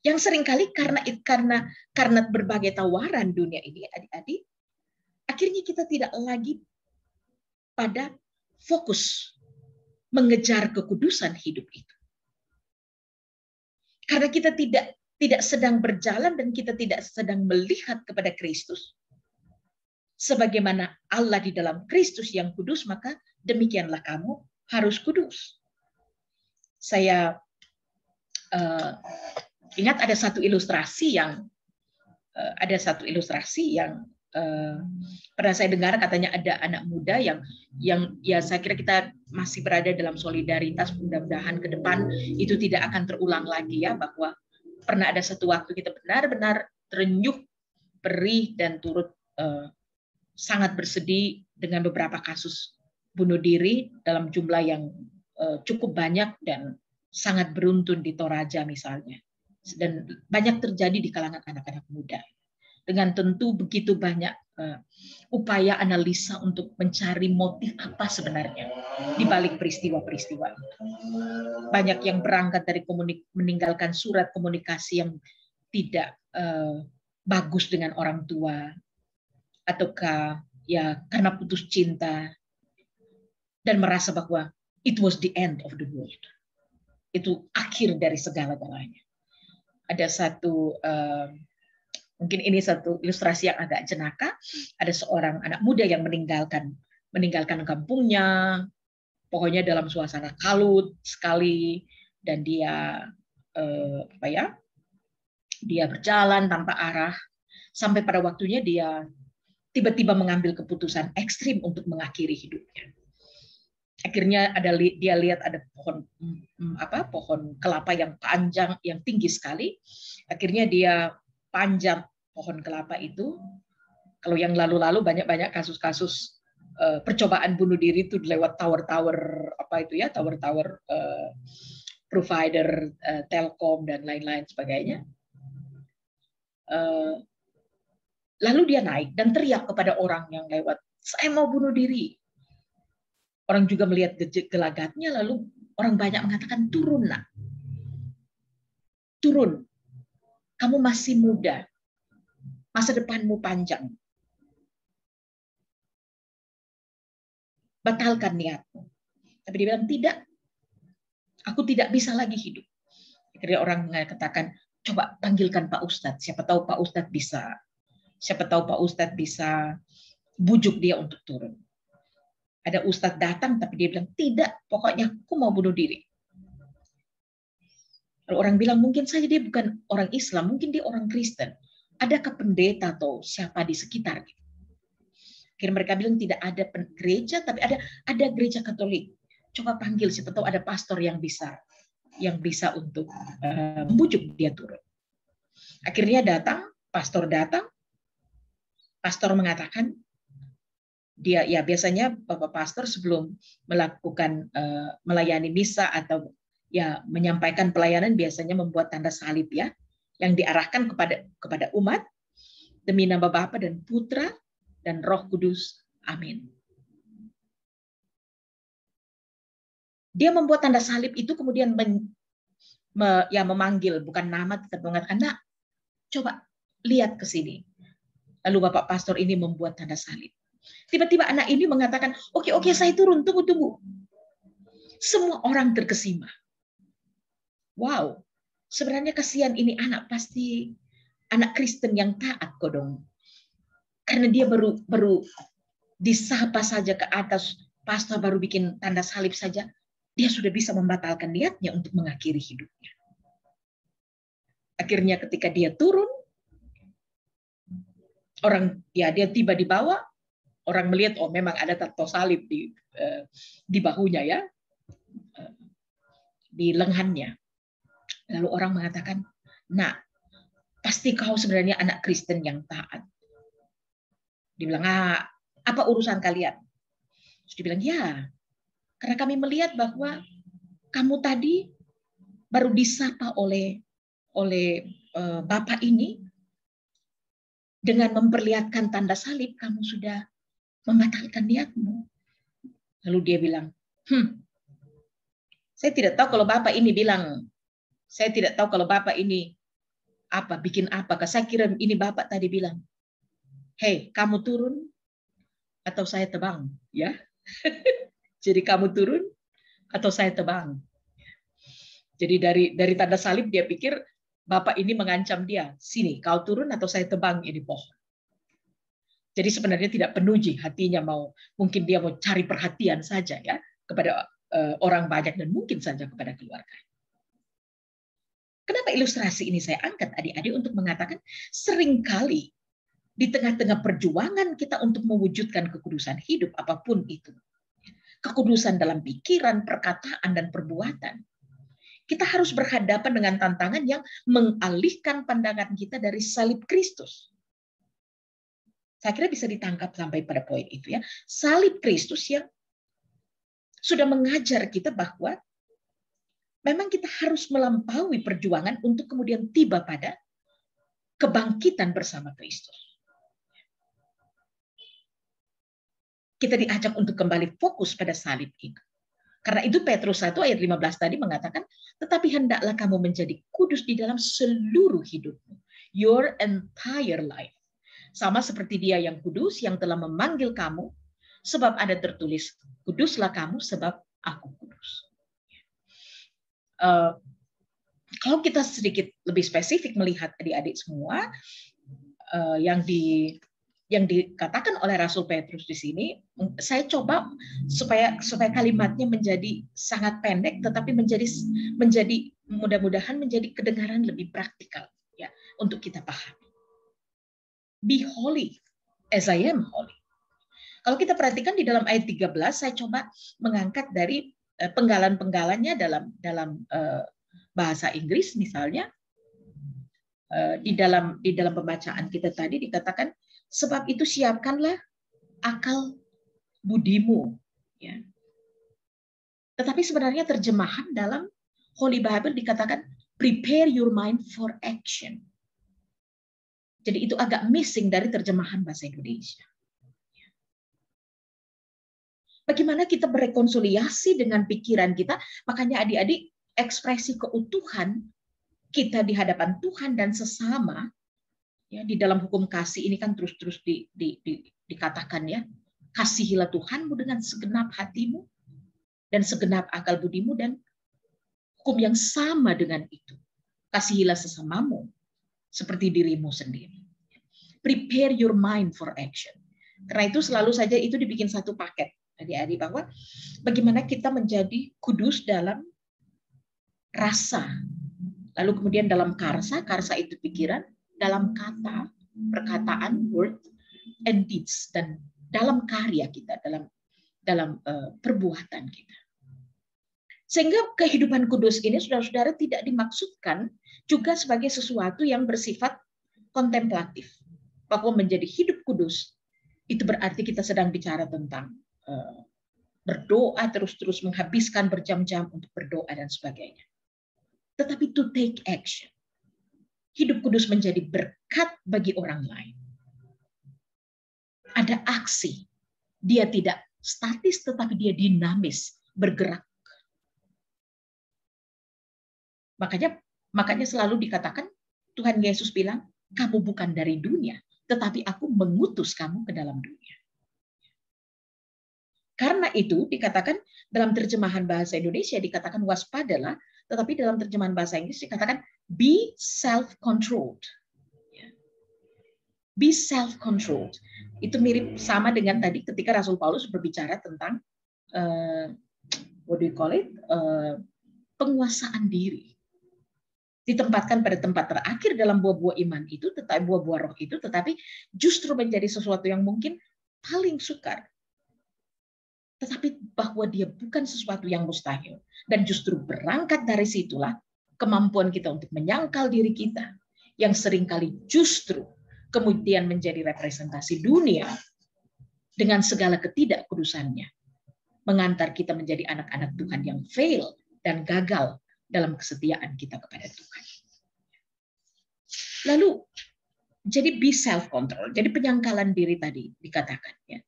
Yang seringkali karena berbagai tawaran dunia ini, adik-adik, akhirnya kita tidak lagi pada fokus mengejar kekudusan hidup itu. Karena kita tidak sedang berjalan dan kita tidak sedang melihat kepada Kristus. Sebagaimana Allah di dalam Kristus yang kudus, maka demikianlah kamu harus kudus. Saya ingat ada satu ilustrasi yang pernah saya dengar, katanya ada anak muda yang ya saya kira kita masih berada dalam solidaritas, mudah-mudahan ke depan itu tidak akan terulang lagi ya, bahwa pernah ada satu waktu kita benar-benar terenyuh, perih dan turut sangat bersedih dengan beberapa kasus bunuh diri dalam jumlah yang cukup banyak dan sangat beruntun di Toraja misalnya, dan banyak terjadi di kalangan anak-anak muda. Dengan tentu begitu banyak upaya analisa untuk mencari motif apa sebenarnya di balik peristiwa-peristiwa itu. Banyak yang berangkat dari meninggalkan surat komunikasi yang tidak bagus dengan orang tua, ataukah ya karena putus cinta dan merasa bahwa it was the end of the world. Itu akhir dari segala-galanya. Ada satu mungkin ini satu ilustrasi yang agak jenaka. Ada seorang anak muda yang meninggalkan kampungnya, pokoknya dalam suasana kalut sekali, dan dia Dia berjalan tanpa arah, sampai pada waktunya dia tiba-tiba mengambil keputusan ekstrim untuk mengakhiri hidupnya. Akhirnya dia lihat ada pohon kelapa yang panjang, yang tinggi sekali. Akhirnya dia panjat pohon kelapa itu. Kalau yang lalu-lalu banyak kasus-kasus percobaan bunuh diri itu lewat tower-tower tower-tower provider Telkom dan lain-lain sebagainya. Lalu dia naik dan teriak kepada orang yang lewat, saya mau bunuh diri. Orang juga melihat gelagatnya, lalu orang banyak mengatakan, turun nak. Turun. Kamu masih muda. Masa depanmu panjang. Batalkan niatmu. Tapi dia bilang, tidak. Aku tidak bisa lagi hidup. Akhirnya orang mengatakan, coba panggilkan Pak Ustadz. Siapa tahu Pak Ustadz bisa bujuk dia untuk turun. Ada Ustadz datang, tapi dia bilang, tidak, pokoknya aku mau bunuh diri. Lalu orang bilang, mungkin saja dia bukan orang Islam, mungkin dia orang Kristen. Adakah pendeta atau siapa di sekitar? Akhirnya mereka bilang, tidak ada gereja, tapi ada gereja Katolik. Coba panggil, siapa tahu ada pastor yang bisa untuk membujuk dia turun. Akhirnya pastor datang, pastor mengatakan, dia ya biasanya Bapak Pastor sebelum melakukan melayani misa atau ya menyampaikan pelayanan biasanya membuat tanda salib ya yang diarahkan kepada umat demi nama Bapa dan Putra dan Roh Kudus. Amin. Dia membuat tanda salib itu kemudian memanggil bukan nama tetapi mengatakan, "Nak, coba lihat ke sini." Lalu Bapak Pastor ini membuat tanda salib. Tiba-tiba anak ini mengatakan, oke, saya turun, tunggu. Semua orang terkesima. Wow, sebenarnya kasihan ini anak, pasti anak Kristen yang taat kok dong. Karena dia baru disapa saja ke atas, pastor baru bikin tanda salib saja, dia sudah bisa membatalkan niatnya untuk mengakhiri hidupnya. Akhirnya ketika dia turun, dia tiba di bawah, orang melihat, oh memang ada tato salib di bahunya ya, di lengannya. Lalu orang mengatakan, nah, pasti kau sebenarnya anak Kristen yang taat. Dibilang, apa urusan kalian? Terus dibilang, ya, karena kami melihat bahwa kamu tadi baru disapa oleh Bapak ini, dengan memperlihatkan tanda salib, kamu sudah membatalkan niatmu. Lalu dia bilang, saya tidak tahu kalau Bapak ini bikin apa. Saya kira ini Bapak tadi bilang, hei, kamu turun atau saya tebang, ya. Jadi kamu turun atau saya tebang. Jadi dari tanda salib dia pikir Bapak ini mengancam dia, sini kau turun atau saya tebang ini pohon. Jadi sebenarnya tidak penuji hatinya, mungkin dia mau cari perhatian saja ya kepada orang banyak dan mungkin saja kepada keluarga. Kenapa ilustrasi ini saya angkat adik-adik untuk mengatakan seringkali di tengah-tengah perjuangan kita untuk mewujudkan kekudusan hidup apapun itu, kekudusan dalam pikiran, perkataan dan perbuatan, kita harus berhadapan dengan tantangan yang mengalihkan pandangan kita dari salib Kristus. Saya kira bisa ditangkap sampai pada poin itu ya. Salib Kristus yang sudah mengajar kita bahwa memang kita harus melampaui perjuangan untuk kemudian tiba pada kebangkitan bersama Kristus. Kita diajak untuk kembali fokus pada salib itu. Karena itu Petrus 1 ayat 15 tadi mengatakan, tetapi hendaklah kamu menjadi kudus di dalam seluruh hidupmu. Your entire life. Sama seperti Dia yang kudus, yang telah memanggil kamu, sebab ada tertulis, kuduslah kamu sebab aku kudus. Kalau kita sedikit lebih spesifik melihat adik-adik semua, yang dikatakan oleh Rasul Petrus di sini, saya coba supaya kalimatnya menjadi sangat pendek, tetapi menjadi mudah-mudahan menjadi kedengaran lebih praktikal. Ya, untuk kita pahami. Be holy as I am holy. Kalau kita perhatikan di dalam ayat 13, saya coba mengangkat dari penggalan-penggalannya dalam bahasa Inggris misalnya. Di dalam pembacaan kita tadi dikatakan, sebab itu siapkanlah akal budimu. Ya. Tetapi sebenarnya terjemahan dalam Holy Bible dikatakan prepare your mind for action. Jadi itu agak missing dari terjemahan bahasa Indonesia. Bagaimana kita berrekonsiliasi dengan pikiran kita? Makanya adik-adik, ekspresi keutuhan kita di hadapan Tuhan dan sesama, ya, di dalam hukum kasih ini kan terus-terus dikatakan, ya, kasihilah Tuhanmu dengan segenap hatimu dan segenap akal budimu, dan hukum yang sama dengan itu, kasihilah sesamamu seperti dirimu sendiri. Prepare your mind for action. Karena itu selalu saja itu dibikin satu paket, adik-adik, bahwa bagaimana kita menjadi kudus dalam rasa, lalu kemudian dalam karsa itu pikiran, dalam kata, perkataan, word, and deeds, dan dalam karya kita, dalam perbuatan kita. Sehingga kehidupan kudus ini, saudara-saudara, tidak dimaksudkan juga sebagai sesuatu yang bersifat kontemplatif. Bahwa menjadi hidup kudus, itu berarti kita sedang bicara tentang berdoa terus-terus, menghabiskan berjam-jam untuk berdoa dan sebagainya. Tetapi to take action. Hidup kudus menjadi berkat bagi orang lain. Ada aksi. Dia tidak statis, tetapi dia dinamis, bergerak. Makanya selalu dikatakan, Tuhan Yesus bilang, kamu bukan dari dunia, tetapi aku mengutus kamu ke dalam dunia. Karena itu dikatakan dalam terjemahan bahasa Indonesia dikatakan waspadalah, tetapi dalam terjemahan bahasa Inggris dikatakan be self-controlled. Be self-controlled. Itu mirip sama dengan tadi ketika Rasul Paulus berbicara tentang penguasaan diri. Ditempatkan pada tempat terakhir dalam buah-buah iman itu, tetapi buah-buah roh itu, tetapi justru menjadi sesuatu yang mungkin paling sukar. Tetapi bahwa dia bukan sesuatu yang mustahil. Dan justru berangkat dari situlah kemampuan kita untuk menyangkal diri kita, yang seringkali justru kemudian menjadi representasi dunia dengan segala ketidakkudusannya, mengantar kita menjadi anak-anak Tuhan yang fail dan gagal dalam kesetiaan kita kepada Tuhan. Lalu, jadi be self-control, jadi penyangkalan diri tadi dikatakan. Ya.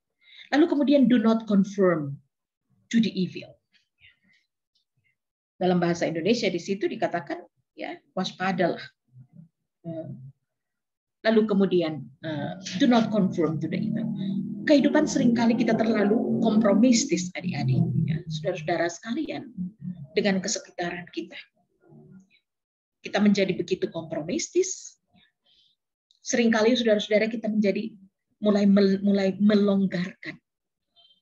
Lalu kemudian do not conform to the evil. Dalam bahasa Indonesia di situ dikatakan, ya, waspadalah. Lalu kemudian do not conform to the evil. Kehidupan seringkali kita terlalu kompromistis, adik-adik, ya, saudara-saudara sekalian, dengan kesekitaran kita. Kita menjadi begitu kompromistis. Seringkali saudara-saudara kita menjadi mulai melonggarkan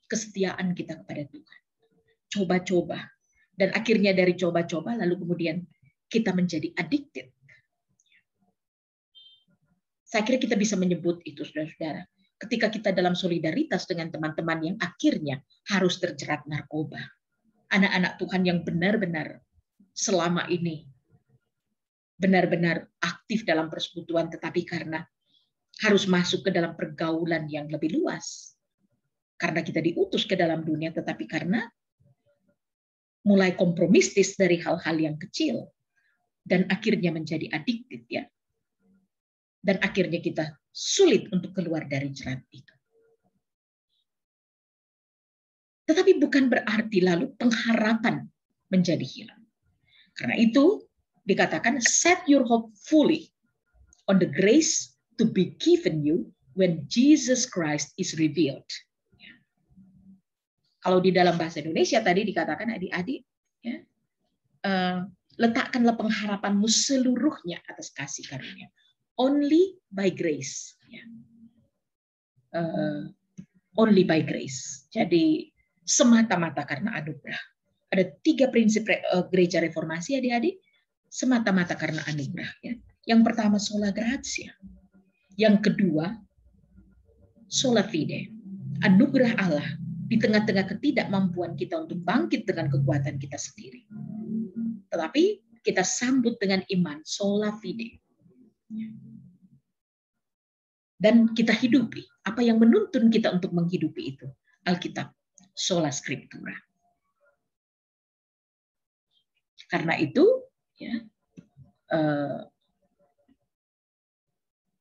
kesetiaan kita kepada Tuhan. Coba-coba. Dan akhirnya dari coba-coba lalu kemudian kita menjadi addicted. Saya kira kita bisa menyebut itu, saudara-saudara, ketika kita dalam solidaritas dengan teman-teman yang akhirnya harus terjerat narkoba. Anak-anak Tuhan yang benar-benar selama ini benar-benar aktif dalam persekutuan, tetapi karena harus masuk ke dalam pergaulan yang lebih luas. Karena kita diutus ke dalam dunia, tetapi karena mulai kompromistis dari hal-hal yang kecil, dan akhirnya menjadi addicted, ya. Dan akhirnya kita sulit untuk keluar dari jerat itu. Tetapi bukan berarti lalu pengharapan menjadi hilang. Karena itu dikatakan set your hope fully on the grace to be given you when Jesus Christ is revealed. Kalau di dalam bahasa Indonesia tadi dikatakan adik-adik, ya, letakkanlah pengharapanmu seluruhnya atas kasih karunia. Only by grace. Ya. Only by grace. Jadi semata-mata karena anugerah. Ada 3 prinsip gereja reformasi adik-adik. Semata-mata karena anugerah. Ya. Yang pertama sola gratia. Yang kedua sola fide. Anugerah Allah di tengah-tengah ketidakmampuan kita untuk bangkit dengan kekuatan kita sendiri. Tetapi kita sambut dengan iman, sola fide. Dan kita hidupi. Apa yang menuntun kita untuk menghidupi itu? Alkitab, sola scriptura. Karena itu, ya,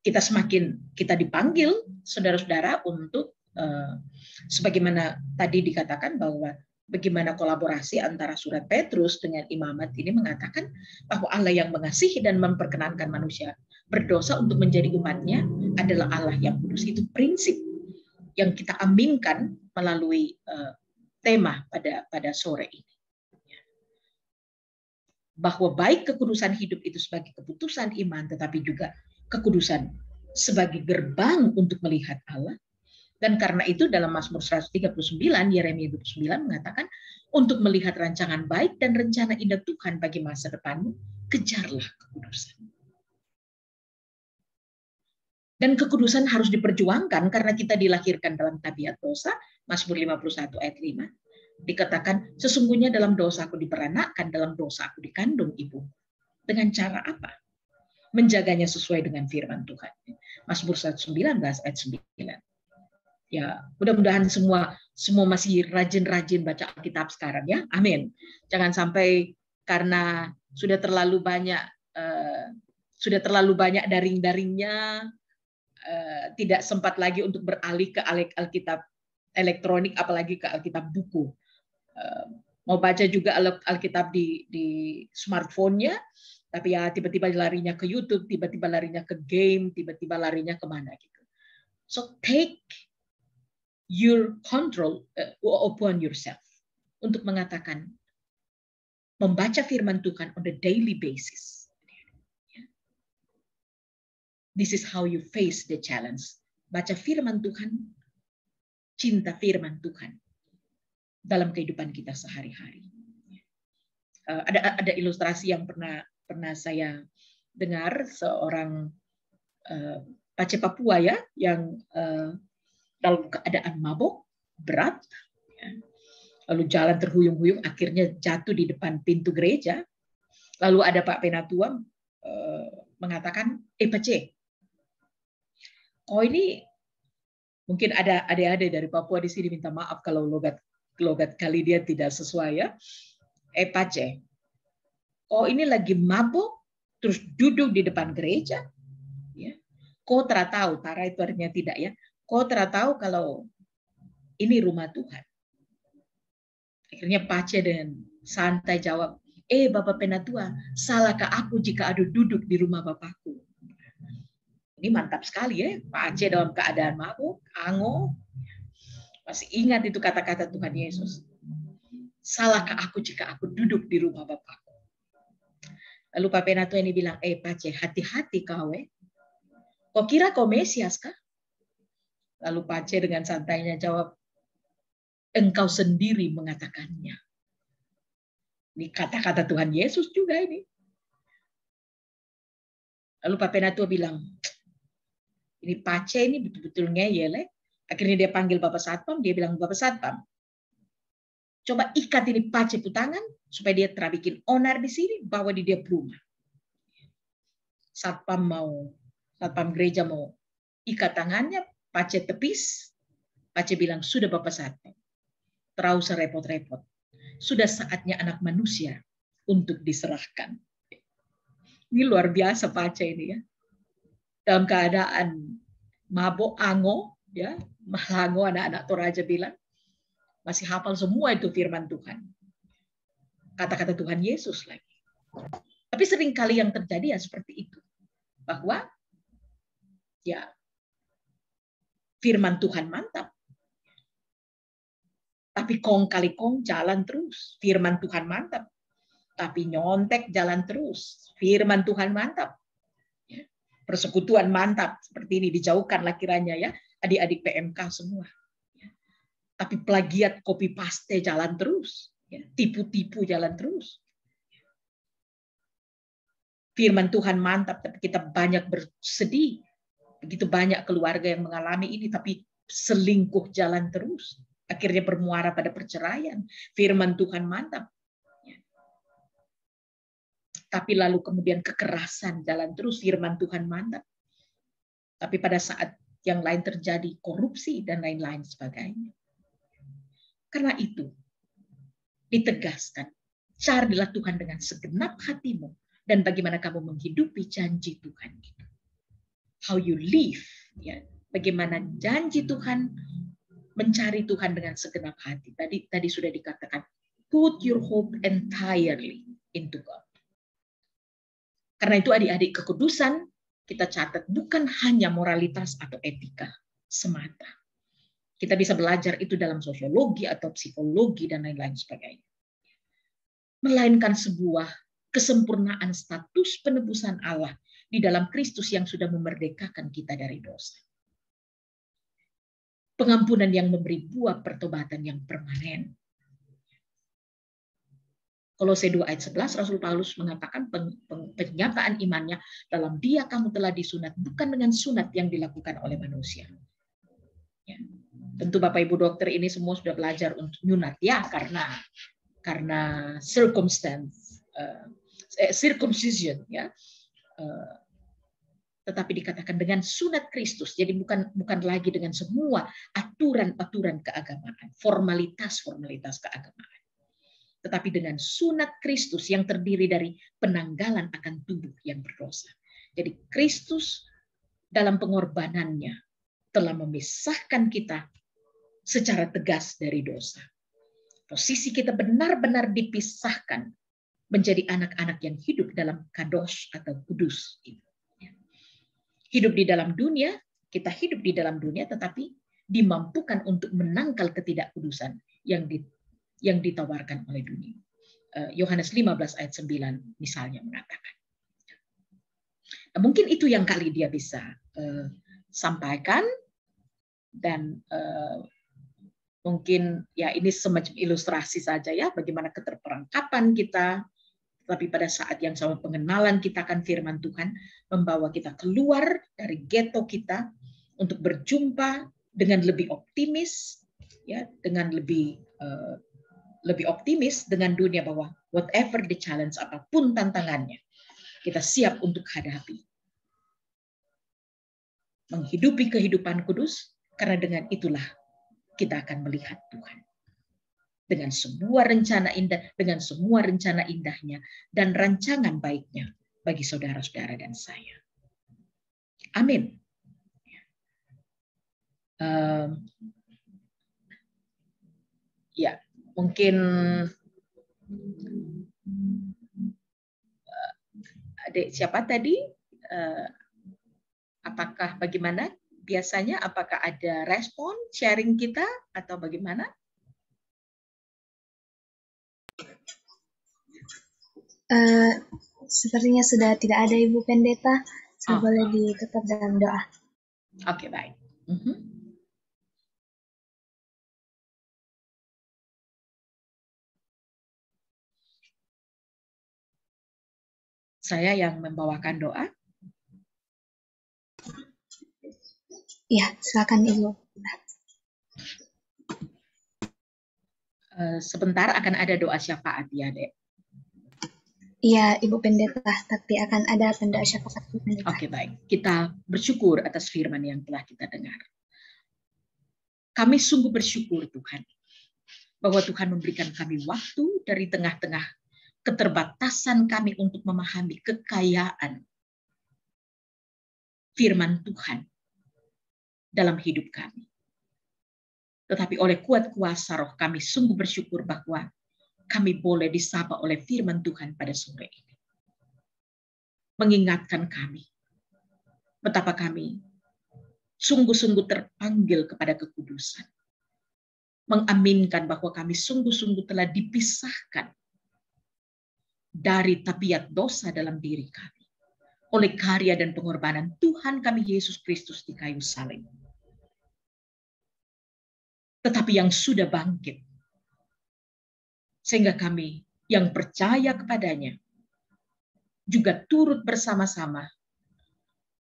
kita dipanggil, saudara-saudara, untuk sebagaimana tadi dikatakan bahwa bagaimana kolaborasi antara surat Petrus dengan imamat ini mengatakan bahwa Allah yang mengasihi dan memperkenankan manusia berdosa untuk menjadi umatnya adalah Allah yang kudus. Itu prinsip yang kita aminkan melalui tema pada sore ini. Bahwa baik kekudusan hidup itu sebagai keputusan iman, tetapi juga kekudusan sebagai gerbang untuk melihat Allah. Dan karena itu dalam Mazmur 139, Yeremia 29 mengatakan, untuk melihat rancangan baik dan rencana indah Tuhan bagi masa depanmu, kejarlah kekudusan. Dan kekudusan harus diperjuangkan karena kita dilahirkan dalam tabiat dosa, Mazmur 51 ayat 5. Dikatakan, sesungguhnya dalam dosa aku diperanakkan, dalam dosa aku dikandung ibu. Dengan cara apa? Menjaganya sesuai dengan firman Tuhan. Mazmur 119 ayat 9. Ya, mudah-mudahan semua masih rajin-rajin baca Alkitab sekarang ya. Amin. Jangan sampai karena sudah terlalu banyak daring-daringnya, tidak sempat lagi untuk beralih ke Alkitab elektronik, apalagi ke Alkitab buku. Mau baca juga Alkitab di smartphone-nya, tapi ya tiba-tiba larinya ke YouTube, tiba-tiba larinya ke game, tiba-tiba larinya kemana gitu. So take your control upon yourself untuk mengatakan membaca firman Tuhan on a daily basis. This is how you face the challenge. Baca firman Tuhan, cinta firman Tuhan dalam kehidupan kita sehari-hari. Ada ilustrasi yang pernah saya dengar, seorang Pace Papua ya, yang dalam keadaan mabuk berat, lalu jalan terhuyung-huyung, akhirnya jatuh di depan pintu gereja. Lalu ada Pak Penatua mengatakan, Pace, kau ini mungkin ada adik-adik dari Papua di sini, minta maaf kalau logat kali dia tidak sesuai ya. Pace, kau ini lagi mabuk terus duduk di depan gereja, ya. Kau tahu, tara itu artinya tidak ya. Kau tahu kalau ini rumah Tuhan. Akhirnya Pace dengan santai jawab, Bapak Penatua, salahkah aku jika ada duduk di rumah Bapakku? Ini mantap sekali ya, Pace dalam keadaan mabuk, ango. Masih ingat itu kata-kata Tuhan Yesus. Salahkah aku jika aku duduk di rumah Bapakku? Lalu Pak Penatua ini bilang, Pace, hati-hati kau. Kau kira kau Mesias kah? Lalu Pace dengan santainya jawab, engkau sendiri mengatakannya. Ini kata-kata Tuhan Yesus juga ini. Lalu Pak Penatua bilang, ini Pace ini betul-betul ngeyel. Akhirnya dia panggil Bapak Satpam, dia bilang, Bapak Satpam, coba ikat ini Pace tangan supaya dia terbikin onar di sini, bawa di dia rumah. Satpam gereja mau ikat tangannya, Pace tepis. Pace bilang, sudah Bapak Satpam, terlalu serepot-repot. Sudah saatnya anak manusia untuk diserahkan. Ini luar biasa Pace ini ya. Dalam keadaan mabok, ango, ya, malango anak-anak Toraja bilang, masih hafal semua itu firman Tuhan. Kata-kata Tuhan Yesus lagi. Tapi seringkali yang terjadi ya seperti itu. Bahwa ya firman Tuhan mantap. Tapi kong kali kong jalan terus. Firman Tuhan mantap. Tapi nyontek jalan terus. Firman Tuhan mantap. Persekutuan mantap. Seperti ini, dijauhkanlah kiranya ya. Adik-adik PMK semua. Tapi plagiat, copy paste jalan terus. Tipu-tipu jalan terus. Firman Tuhan mantap, tapi kita banyak bersedih. Begitu banyak keluarga yang mengalami ini, tapi selingkuh jalan terus. Akhirnya bermuara pada perceraian. Firman Tuhan mantap. Tapi lalu kemudian kekerasan jalan terus, firman Tuhan mantap. Tapi pada saat yang lain terjadi korupsi dan lain-lain sebagainya. Karena itu, ditegaskan, carilah Tuhan dengan segenap hatimu, dan bagaimana kamu menghidupi janji Tuhan itu. How you live, ya, bagaimana janji Tuhan, mencari Tuhan dengan segenap hati. Tadi sudah dikatakan, put your hope entirely into God. Karena itu adik-adik, kekudusan kita catat bukan hanya moralitas atau etika semata. Kita bisa belajar itu dalam sosiologi atau psikologi dan lain-lain sebagainya. Melainkan sebuah kesempurnaan status penebusan Allah di dalam Kristus yang sudah memerdekakan kita dari dosa. Pengampunan yang memberi buah pertobatan yang permanen. Kolose 2 ayat 11, Rasul Paulus mengatakan penyataan imannya dalam Dia kamu telah disunat, bukan dengan sunat yang dilakukan oleh manusia. Ya. Tentu Bapak Ibu dokter ini semua sudah belajar untuk nyunat, ya, karena circumcision, ya. Tetapi dikatakan dengan sunat Kristus, jadi bukan lagi dengan semua aturan-aturan keagamaan, formalitas keagamaan. Tetapi dengan sunat Kristus yang terdiri dari penanggalan akan tubuh yang berdosa. Jadi Kristus dalam pengorbanannya telah memisahkan kita secara tegas dari dosa. Posisi kita benar-benar dipisahkan menjadi anak-anak yang hidup dalam kadosh atau kudus. Hidup di dalam dunia, kita hidup di dalam dunia tetapi dimampukan untuk menangkal ketidakkudusan yang ditawarkan oleh dunia. Yohanes 15 ayat 9 misalnya mengatakan. Nah, mungkin itu yang kali dia bisa sampaikan, dan mungkin ya ini semacam ilustrasi saja ya bagaimana keterperangkapan kita, tapi pada saat yang sama pengenalan kita akan firman Tuhan membawa kita keluar dari ghetto kita untuk berjumpa dengan lebih optimis, ya, dengan lebih optimis dengan dunia, bahwa whatever the challenge, apapun tantangannya, kita siap untuk hadapi. Menghidupi kehidupan kudus, karena dengan itulah kita akan melihat Tuhan. Dengan semua rencana indah, dengan semua rencana indahnya, dan rancangan baiknya bagi saudara-saudara dan saya. Amin. Ya. Mungkin adik siapa tadi? Apakah bagaimana? Biasanya apakah ada respon sharing kita atau bagaimana? Sepertinya sudah tidak ada Ibu Pendeta. Saya boleh ditutup dalam doa. Oke, baik. Saya yang membawakan doa. Iya, silakan Ibu. Sebentar akan ada doa syafaat ya, Dek. Iya, Ibu Pendeta, tapi akan ada doa syafaat Ibu Pendeta. Oke, baik. Kita bersyukur atas firman yang telah kita dengar. Kami sungguh bersyukur Tuhan, bahwa Tuhan memberikan kami waktu dari tengah-tengah keterbatasan kami untuk memahami kekayaan firman Tuhan dalam hidup kami. Tetapi oleh kuat kuasa roh kami sungguh bersyukur bahwa kami boleh disapa oleh firman Tuhan pada sore ini. Mengingatkan kami betapa kami sungguh-sungguh terpanggil kepada kekudusan. Mengaminkan bahwa kami sungguh-sungguh telah dipisahkan dari tabiat dosa dalam diri kami oleh karya dan pengorbanan Tuhan kami Yesus Kristus di kayu salib. Tetapi yang sudah bangkit, sehingga kami yang percaya kepadanya juga turut bersama-sama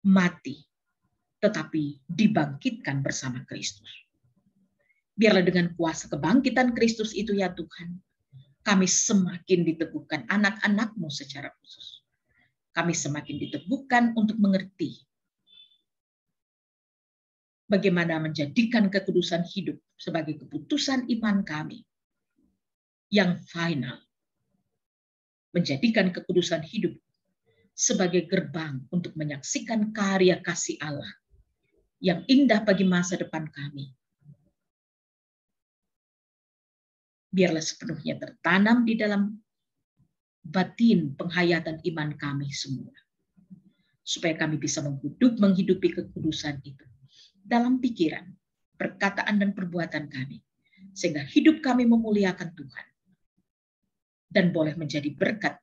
mati, tetapi dibangkitkan bersama Kristus. Biarlah dengan kuasa kebangkitan Kristus itu ya Tuhan, kami semakin diteguhkan, anak-anak-Mu secara khusus. Kami semakin diteguhkan untuk mengerti bagaimana menjadikan kekudusan hidup sebagai keputusan iman kami yang final. Menjadikan kekudusan hidup sebagai gerbang untuk menyaksikan karya kasih Allah yang indah bagi masa depan kami. Biarlah sepenuhnya tertanam di dalam batin penghayatan iman kami semua. Supaya kami bisa menghidupi kekudusan itu dalam pikiran, perkataan, dan perbuatan kami. Sehingga hidup kami memuliakan Tuhan. Dan boleh menjadi berkat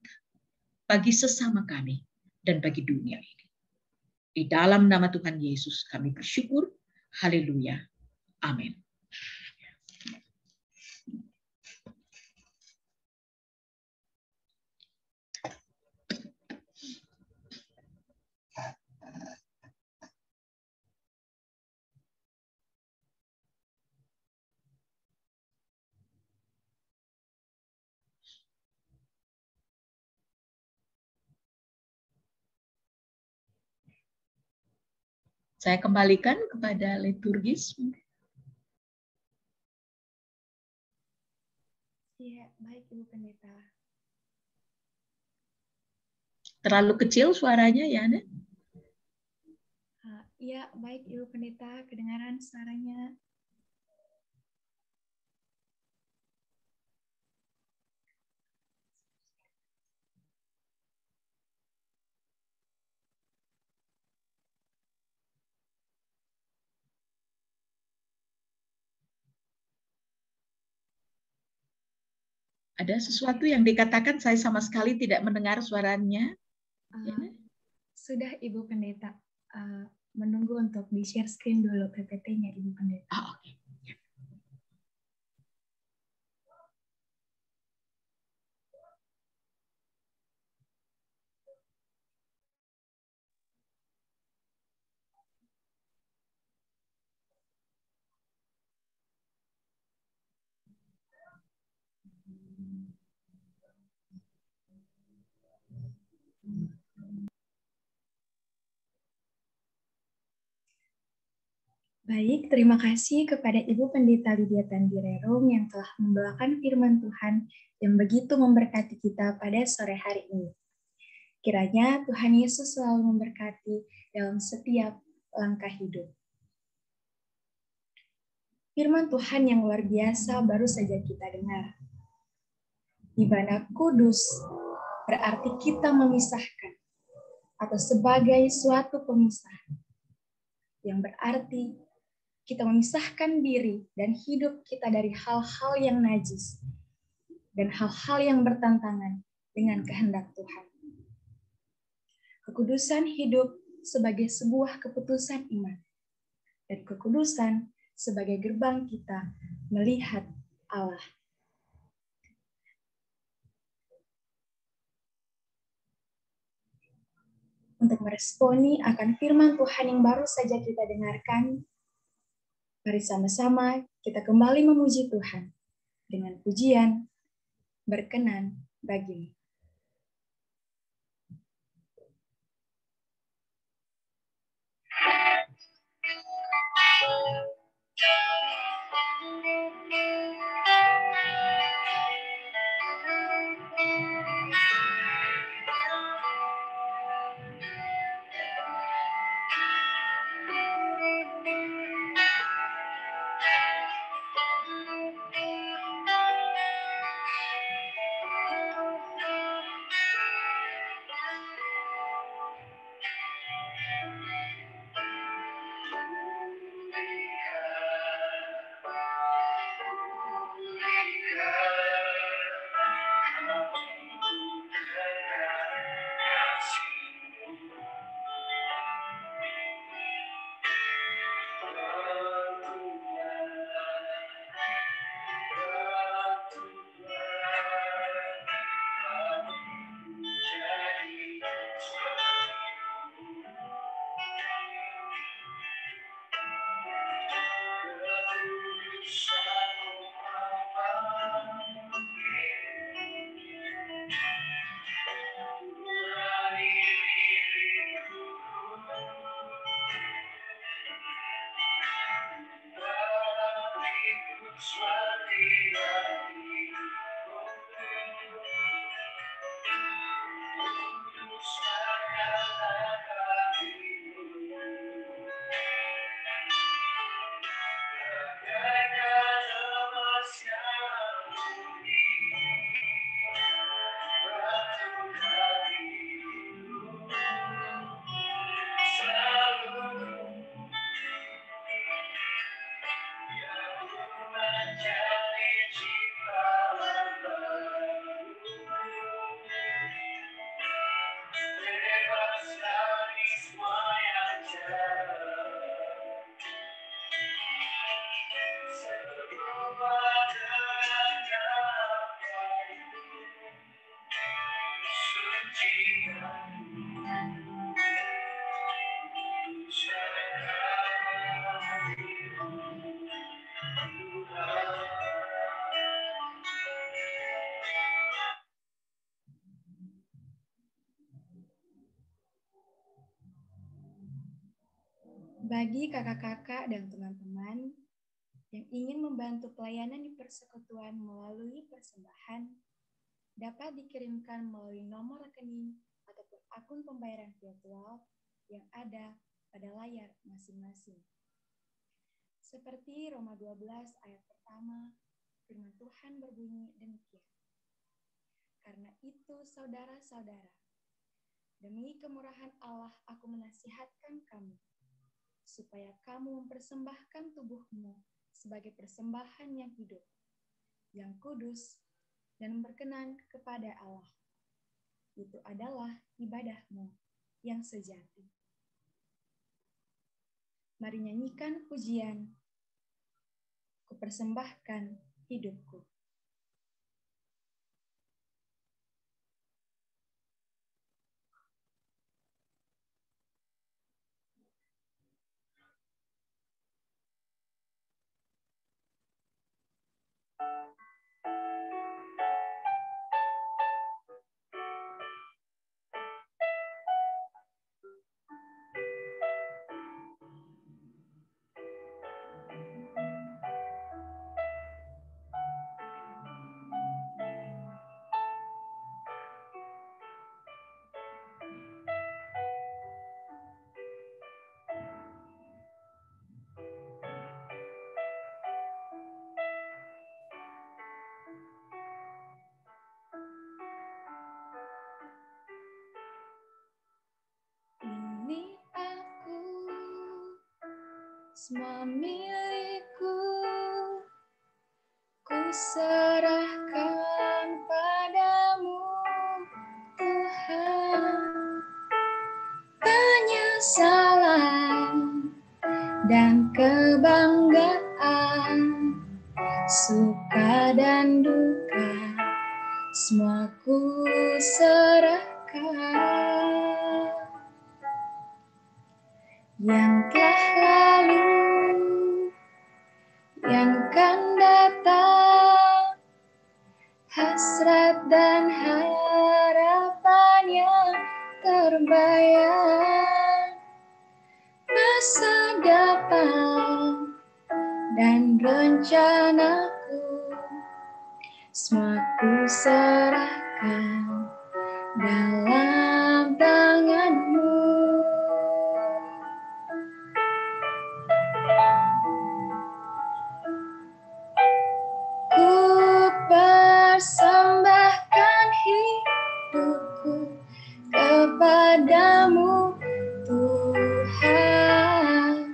bagi sesama kami dan bagi dunia ini. Di dalam nama Tuhan Yesus kami bersyukur. Haleluya. Amin. Saya kembalikan kepada liturgis. Iya, baik Ibu Pendeta. Terlalu kecil suaranya ya, Nek? Iya, baik Ibu Pendeta, kedengaran suaranya. Ada sesuatu yang dikatakan saya sama sekali tidak mendengar suaranya. Sudah Ibu Pendeta, menunggu untuk di-share screen dulu PPT-nya Ibu Pendeta. Oh, oke. Baik, terima kasih kepada Ibu Pendeta Lydia Tandirerong yang telah membawakan firman Tuhan yang begitu memberkati kita pada sore hari ini. Kiranya Tuhan Yesus selalu memberkati dalam setiap langkah hidup. Firman Tuhan yang luar biasa baru saja kita dengar. Di mana kudus berarti kita memisahkan atau sebagai suatu pemisah. Yang berarti kita memisahkan diri dan hidup kita dari hal-hal yang najis dan hal-hal yang bertentangan dengan kehendak Tuhan. Kekudusan hidup sebagai sebuah keputusan iman dan kekudusan sebagai gerbang kita melihat Allah. Untuk meresponi akan firman Tuhan yang baru saja kita dengarkan, mari sama-sama kita kembali memuji Tuhan dengan pujian berkenan bagimu. Bagi kakak-kakak dan teman-teman yang ingin membantu pelayanan di persekutuan melalui persembahan, dapat dikirimkan melalui nomor rekening ataupun akun pembayaran virtual yang ada pada layar masing-masing. Seperti Roma 12 ayat pertama, firman Tuhan berbunyi demikian. Karena itu saudara-saudara, demi kemurahan Allah aku menasihatkan kamu, supaya kamu mempersembahkan tubuhmu sebagai persembahan yang hidup, yang kudus, dan berkenan kepada Allah. Itu adalah ibadahmu yang sejati. Mari nyanyikan pujian, kupersembahkan hidupku. Ini aku, semua milikku, ku serahkan padamu, Tuhan. Penyesalan dan kebanggaan, suka dan duka, semua ku serahkan. Yang telah lalu, yang akan datang, hasrat dan harapan yang terbayang, masa depan dan rencanaku, semua ku serahkan dalam tanganmu. Ku persembahkan hidupku kepadamu, Tuhan.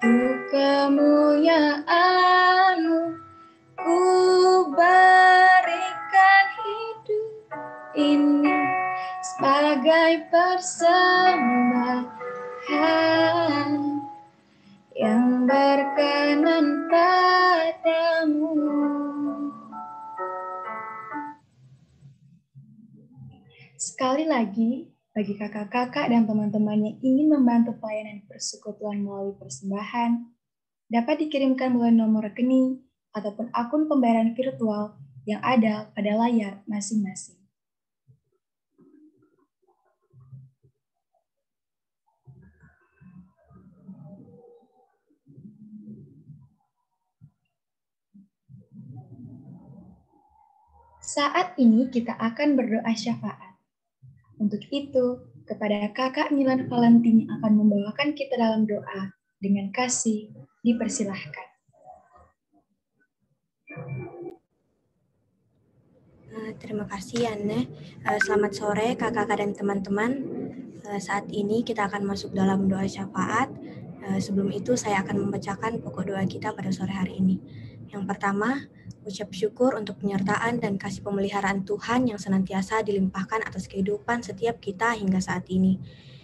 Untuk kemuliaan-Mu, ku berikan hidup ini sebagai persembahan yang berkenan padamu. Sekali lagi, bagi kakak-kakak dan teman-teman yang ingin membantu pelayanan persekutuan melalui persembahan, dapat dikirimkan melalui nomor rekening ataupun akun pembayaran virtual yang ada pada layar masing-masing. Saat ini kita akan berdoa syafaat. Untuk itu, kepada Kakak Milan Valentini akan membawakan kita dalam doa dengan kasih, dipersilahkan. Terima kasih Yanne. Selamat sore kakak-kakak dan teman-teman. Saat ini kita akan masuk dalam doa syafaat. Sebelum itu saya akan membacakan pokok doa kita pada sore hari ini. Yang pertama, ucap syukur untuk penyertaan dan kasih pemeliharaan Tuhan yang senantiasa dilimpahkan atas kehidupan setiap kita hingga saat ini.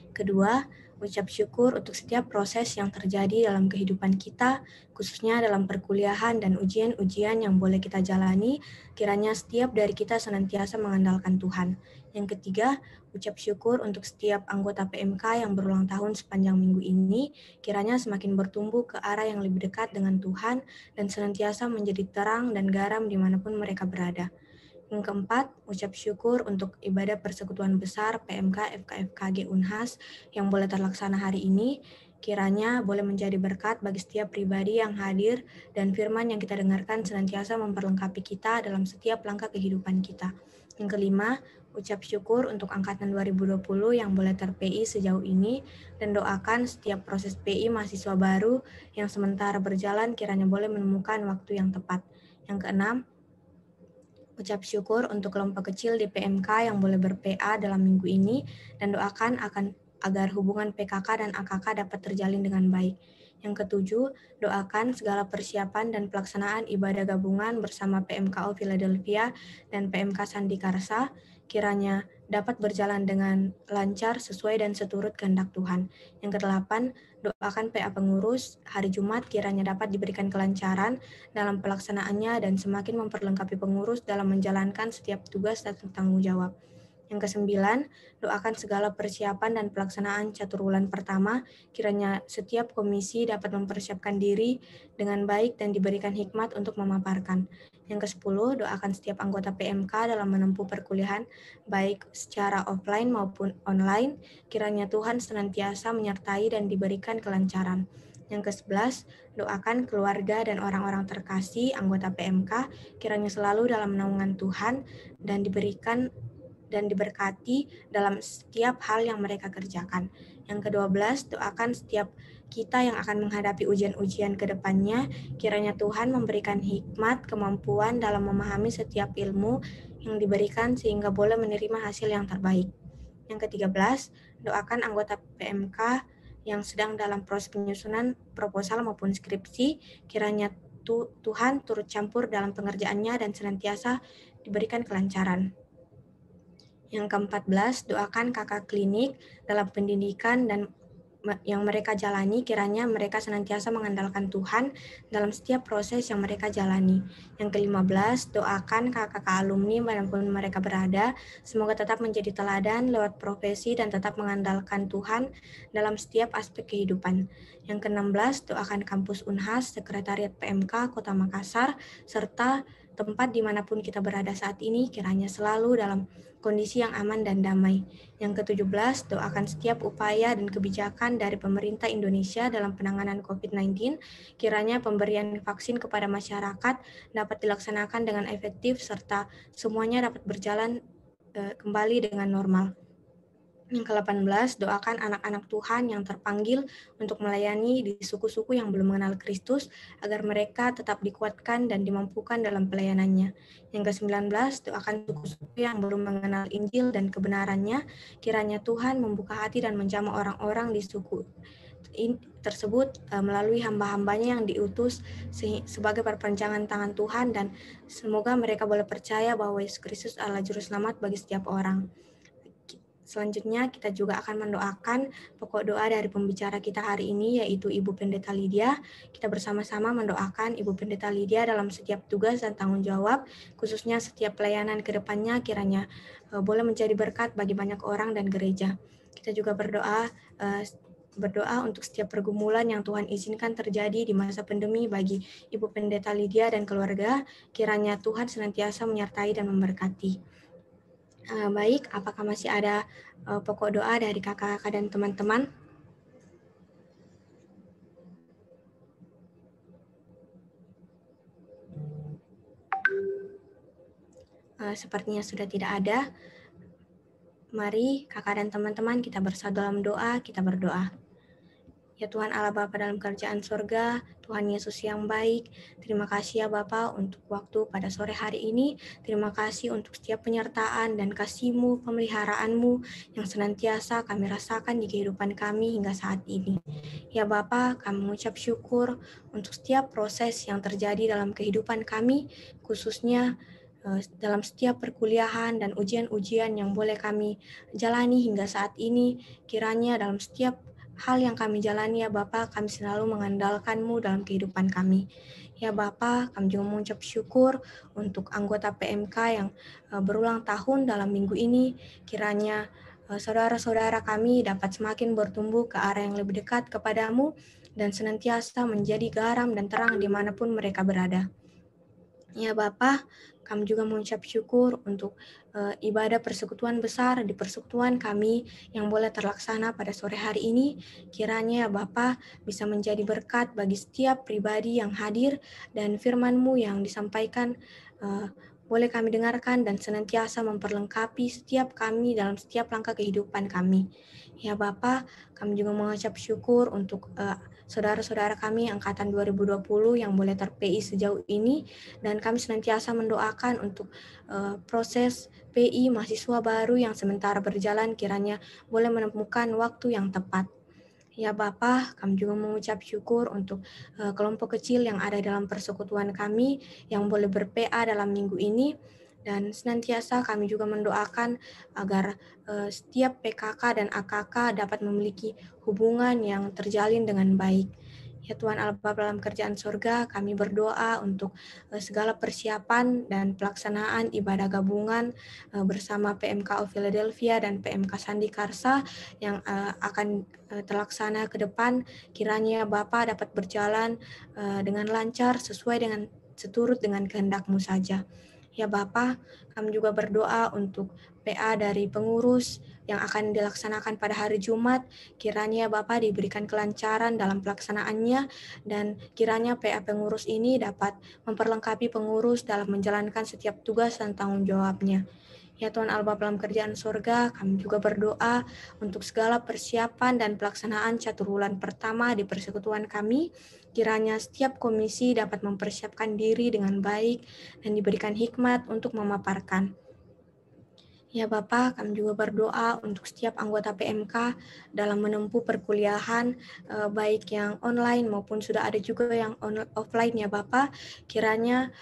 Kedua, ucap syukur untuk setiap proses yang terjadi dalam kehidupan kita, khususnya dalam perkuliahan dan ujian-ujian yang boleh kita jalani, kiranya setiap dari kita senantiasa mengandalkan Tuhan. Yang ketiga, ucap syukur untuk setiap anggota PMK yang berulang tahun sepanjang minggu ini, kiranya semakin bertumbuh ke arah yang lebih dekat dengan Tuhan dan senantiasa menjadi terang dan garam dimanapun mereka berada. Yang keempat, ucap syukur untuk ibadah persekutuan besar PMK FKFKG Unhas yang boleh terlaksana hari ini, kiranya boleh menjadi berkat bagi setiap pribadi yang hadir dan firman yang kita dengarkan senantiasa memperlengkapi kita dalam setiap langkah kehidupan kita. Yang kelima, ucap syukur untuk angkatan 2020 yang boleh ter-PI sejauh ini dan doakan setiap proses PI mahasiswa baru yang sementara berjalan kiranya boleh menemukan waktu yang tepat. Yang keenam, ucap syukur untuk kelompok kecil di PMK yang boleh ber-PA dalam minggu ini dan doakan agar hubungan PKK dan AKK dapat terjalin dengan baik. Yang ketujuh, doakan segala persiapan dan pelaksanaan ibadah gabungan bersama PMKO Philadelphia dan PMK Sandikarsa kiranya dapat berjalan dengan lancar sesuai dan seturut kehendak Tuhan. Yang kedelapan, doakan PA pengurus hari Jumat kiranya dapat diberikan kelancaran dalam pelaksanaannya dan semakin memperlengkapi pengurus dalam menjalankan setiap tugas dan tanggung jawab. Yang kesembilan, doakan segala persiapan dan pelaksanaan catur bulan pertama, kiranya setiap komisi dapat mempersiapkan diri dengan baik dan diberikan hikmat untuk memaparkan. Yang kesepuluh, doakan setiap anggota PMK dalam menempuh perkuliahan, baik secara offline maupun online, kiranya Tuhan senantiasa menyertai dan diberikan kelancaran. Yang ke-11, doakan keluarga dan orang-orang terkasih anggota PMK kiranya selalu dalam naungan Tuhan dan diberikan dan diberkati dalam setiap hal yang mereka kerjakan. Yang ke-12, doakan setiap kita yang akan menghadapi ujian-ujian ke depannya, kiranya Tuhan memberikan hikmat, kemampuan dalam memahami setiap ilmu yang diberikan sehingga boleh menerima hasil yang terbaik. Yang ke-13, doakan anggota PMK yang sedang dalam proses penyusunan proposal maupun skripsi, kiranya Tuhan turut campur dalam pengerjaannya dan senantiasa diberikan kelancaran. Yang ke-14, doakan kakak klinik dalam pendidikan dan yang mereka jalani, kiranya mereka senantiasa mengandalkan Tuhan dalam setiap proses yang mereka jalani. Yang ke-15, doakan kakak-kakak alumni dimanapun mereka berada, semoga tetap menjadi teladan lewat profesi dan tetap mengandalkan Tuhan dalam setiap aspek kehidupan. Yang ke-16, doakan kampus Unhas, Sekretariat PMK Kota Makassar, serta tempat dimanapun kita berada saat ini, kiranya selalu dalam kondisi yang aman dan damai. Yang ke-17, doakan setiap upaya dan kebijakan dari pemerintah Indonesia dalam penanganan COVID-19, kiranya pemberian vaksin kepada masyarakat dapat dilaksanakan dengan efektif serta semuanya dapat berjalan kembali dengan normal. Yang ke-18, doakan anak-anak Tuhan yang terpanggil untuk melayani di suku-suku yang belum mengenal Kristus, agar mereka tetap dikuatkan dan dimampukan dalam pelayanannya. Yang ke-19, doakan suku-suku yang belum mengenal Injil dan kebenarannya, kiranya Tuhan membuka hati dan menjamah orang-orang di suku tersebut melalui hamba-hambanya yang diutus sebagai perpanjangan tangan Tuhan, dan semoga mereka boleh percaya bahwa Yesus Kristus adalah Juru Selamat bagi setiap orang. Selanjutnya kita juga akan mendoakan pokok doa dari pembicara kita hari ini, yaitu Ibu Pendeta Lydia. Kita bersama-sama mendoakan Ibu Pendeta Lydia dalam setiap tugas dan tanggung jawab, khususnya setiap pelayanan ke depannya kiranya boleh menjadi berkat bagi banyak orang dan gereja. Kita juga berdoa untuk setiap pergumulan yang Tuhan izinkan terjadi di masa pandemi bagi Ibu Pendeta Lydia dan keluarga, kiranya Tuhan senantiasa menyertai dan memberkati. Baik, apakah masih ada pokok doa dari kakak-kakak dan teman-teman? sepertinya sudah tidak ada. Mari kakak dan teman-teman kita bersatu dalam doa, kita berdoa. Ya Tuhan Allah Bapa dalam kerajaan surga, Tuhan Yesus yang baik, terima kasih ya Bapa untuk waktu pada sore hari ini. Terima kasih untuk setiap penyertaan dan kasih-Mu, pemeliharaanmu yang senantiasa kami rasakan di kehidupan kami hingga saat ini. Ya Bapa, kami mengucap syukur untuk setiap proses yang terjadi dalam kehidupan kami, khususnya dalam setiap perkuliahan dan ujian-ujian yang boleh kami jalani hingga saat ini. Kiranya dalam setiap hal yang kami jalani ya Bapa, kami selalu mengandalkan-Mu dalam kehidupan kami. Ya Bapa, kami juga mengucap syukur untuk anggota PMK yang berulang tahun dalam minggu ini. Kiranya saudara-saudara kami dapat semakin bertumbuh ke arah yang lebih dekat kepadamu dan senantiasa menjadi garam dan terang dimanapun mereka berada. Ya Bapa, kami juga mengucap syukur untuk ibadah persekutuan besar di persekutuan kami yang boleh terlaksana pada sore hari ini. Kiranya ya Bapa bisa menjadi berkat bagi setiap pribadi yang hadir dan firman-Mu yang disampaikan boleh kami dengarkan dan senantiasa memperlengkapi setiap kami dalam setiap langkah kehidupan kami. Ya Bapa, kami juga mengucap syukur untuk saudara-saudara kami angkatan 2020 yang boleh ter-PI sejauh ini, dan kami senantiasa mendoakan untuk proses PI mahasiswa baru yang sementara berjalan kiranya boleh menemukan waktu yang tepat. Ya Bapa, kami juga mengucap syukur untuk kelompok kecil yang ada dalam persekutuan kami yang boleh ber-PA dalam minggu ini, dan senantiasa kami juga mendoakan agar setiap PKK dan AKK dapat memiliki hubungan yang terjalin dengan baik. Ya Tuhan Allah Bapa dalam kerajaan surga, kami berdoa untuk segala persiapan dan pelaksanaan ibadah gabungan bersama PMK of Philadelphia dan PMK Sandi Karsa yang akan terlaksana ke depan. Kiranya Bapa dapat berjalan dengan lancar sesuai dengan seturut dengan kehendak-Mu saja. Ya Bapa, kami juga berdoa untuk PA dari pengurus yang akan dilaksanakan pada hari Jumat. Kiranya Bapa diberikan kelancaran dalam pelaksanaannya, dan kiranya PA pengurus ini dapat memperlengkapi pengurus dalam menjalankan setiap tugas dan tanggung jawabnya. Ya Tuhan Allah Bapa dalam kerajaan surga, kami juga berdoa untuk segala persiapan dan pelaksanaan catur bulan pertama di persekutuan kami. Kiranya setiap komisi dapat mempersiapkan diri dengan baik dan diberikan hikmat untuk memaparkan. Ya Bapak, kami juga berdoa untuk setiap anggota PMK dalam menempuh perkuliahan, baik yang online maupun sudah ada juga yang offline ya Bapak. Kiranya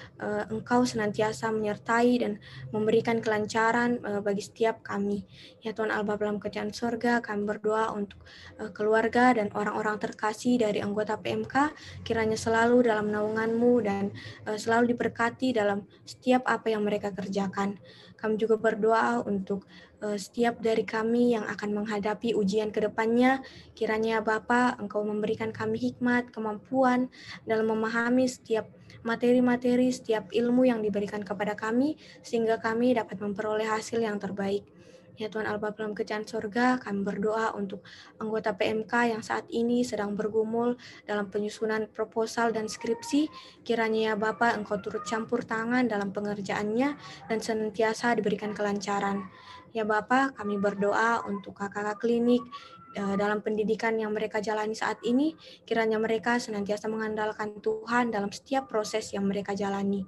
Engkau senantiasa menyertai dan memberikan kelancaran bagi setiap kami. Ya Tuhan Allah Bapa dalam kerajaan surga, kami berdoa untuk keluarga dan orang-orang terkasih dari anggota PMK, kiranya selalu dalam naungan-Mu dan selalu diberkati dalam setiap apa yang mereka kerjakan. Kami juga berdoa untuk setiap dari kami yang akan menghadapi ujian ke depannya. Kiranya Bapa, Engkau memberikan kami hikmat, kemampuan dalam memahami setiap materi-materi, setiap ilmu yang diberikan kepada kami, sehingga kami dapat memperoleh hasil yang terbaik. Ya Tuhan Allah Bapa dalam kerajaan surga, kami berdoa untuk anggota PMK yang saat ini sedang bergumul dalam penyusunan proposal dan skripsi. Kiranya ya Bapa, Engkau turut campur tangan dalam pengerjaannya dan senantiasa diberikan kelancaran. Ya Bapa, kami berdoa untuk kakak-kakak klinik dalam pendidikan yang mereka jalani saat ini. Kiranya mereka senantiasa mengandalkan Tuhan dalam setiap proses yang mereka jalani.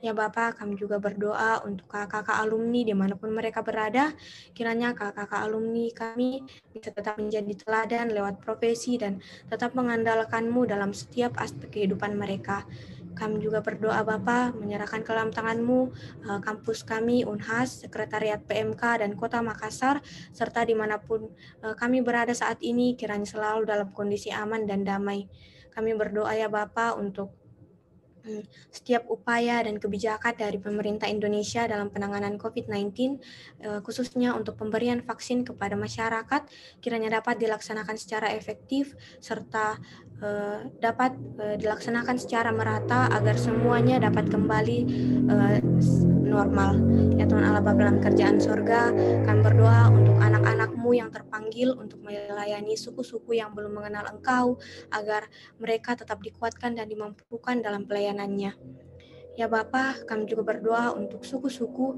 Ya Bapak, kami juga berdoa untuk kakak-kakak alumni dimanapun mereka berada. Kiranya kakak-kakak alumni kami bisa tetap menjadi teladan lewat profesi dan tetap mengandalkan-Mu dalam setiap aspek kehidupan mereka. Kami juga berdoa Bapak, menyerahkan ke dalam tangan-Mu kampus kami, Unhas, Sekretariat PMK, dan Kota Makassar, serta dimanapun kami berada saat ini, kiranya selalu dalam kondisi aman dan damai. Kami berdoa ya Bapak untuk setiap upaya dan kebijakan dari pemerintah Indonesia dalam penanganan COVID-19, khususnya untuk pemberian vaksin kepada masyarakat, kiranya dapat dilaksanakan secara efektif, serta dapat dilaksanakan secara merata agar semuanya dapat kembali normal. Ya Tuhan Allah Bapa dalam kerajaan surga, kami berdoa untuk anak-anak-Mu yang terpanggil untuk melayani suku-suku yang belum mengenal Engkau, agar mereka tetap dikuatkan dan dimampukan dalam pelayanannya. Ya Bapa, kami juga berdoa untuk suku-suku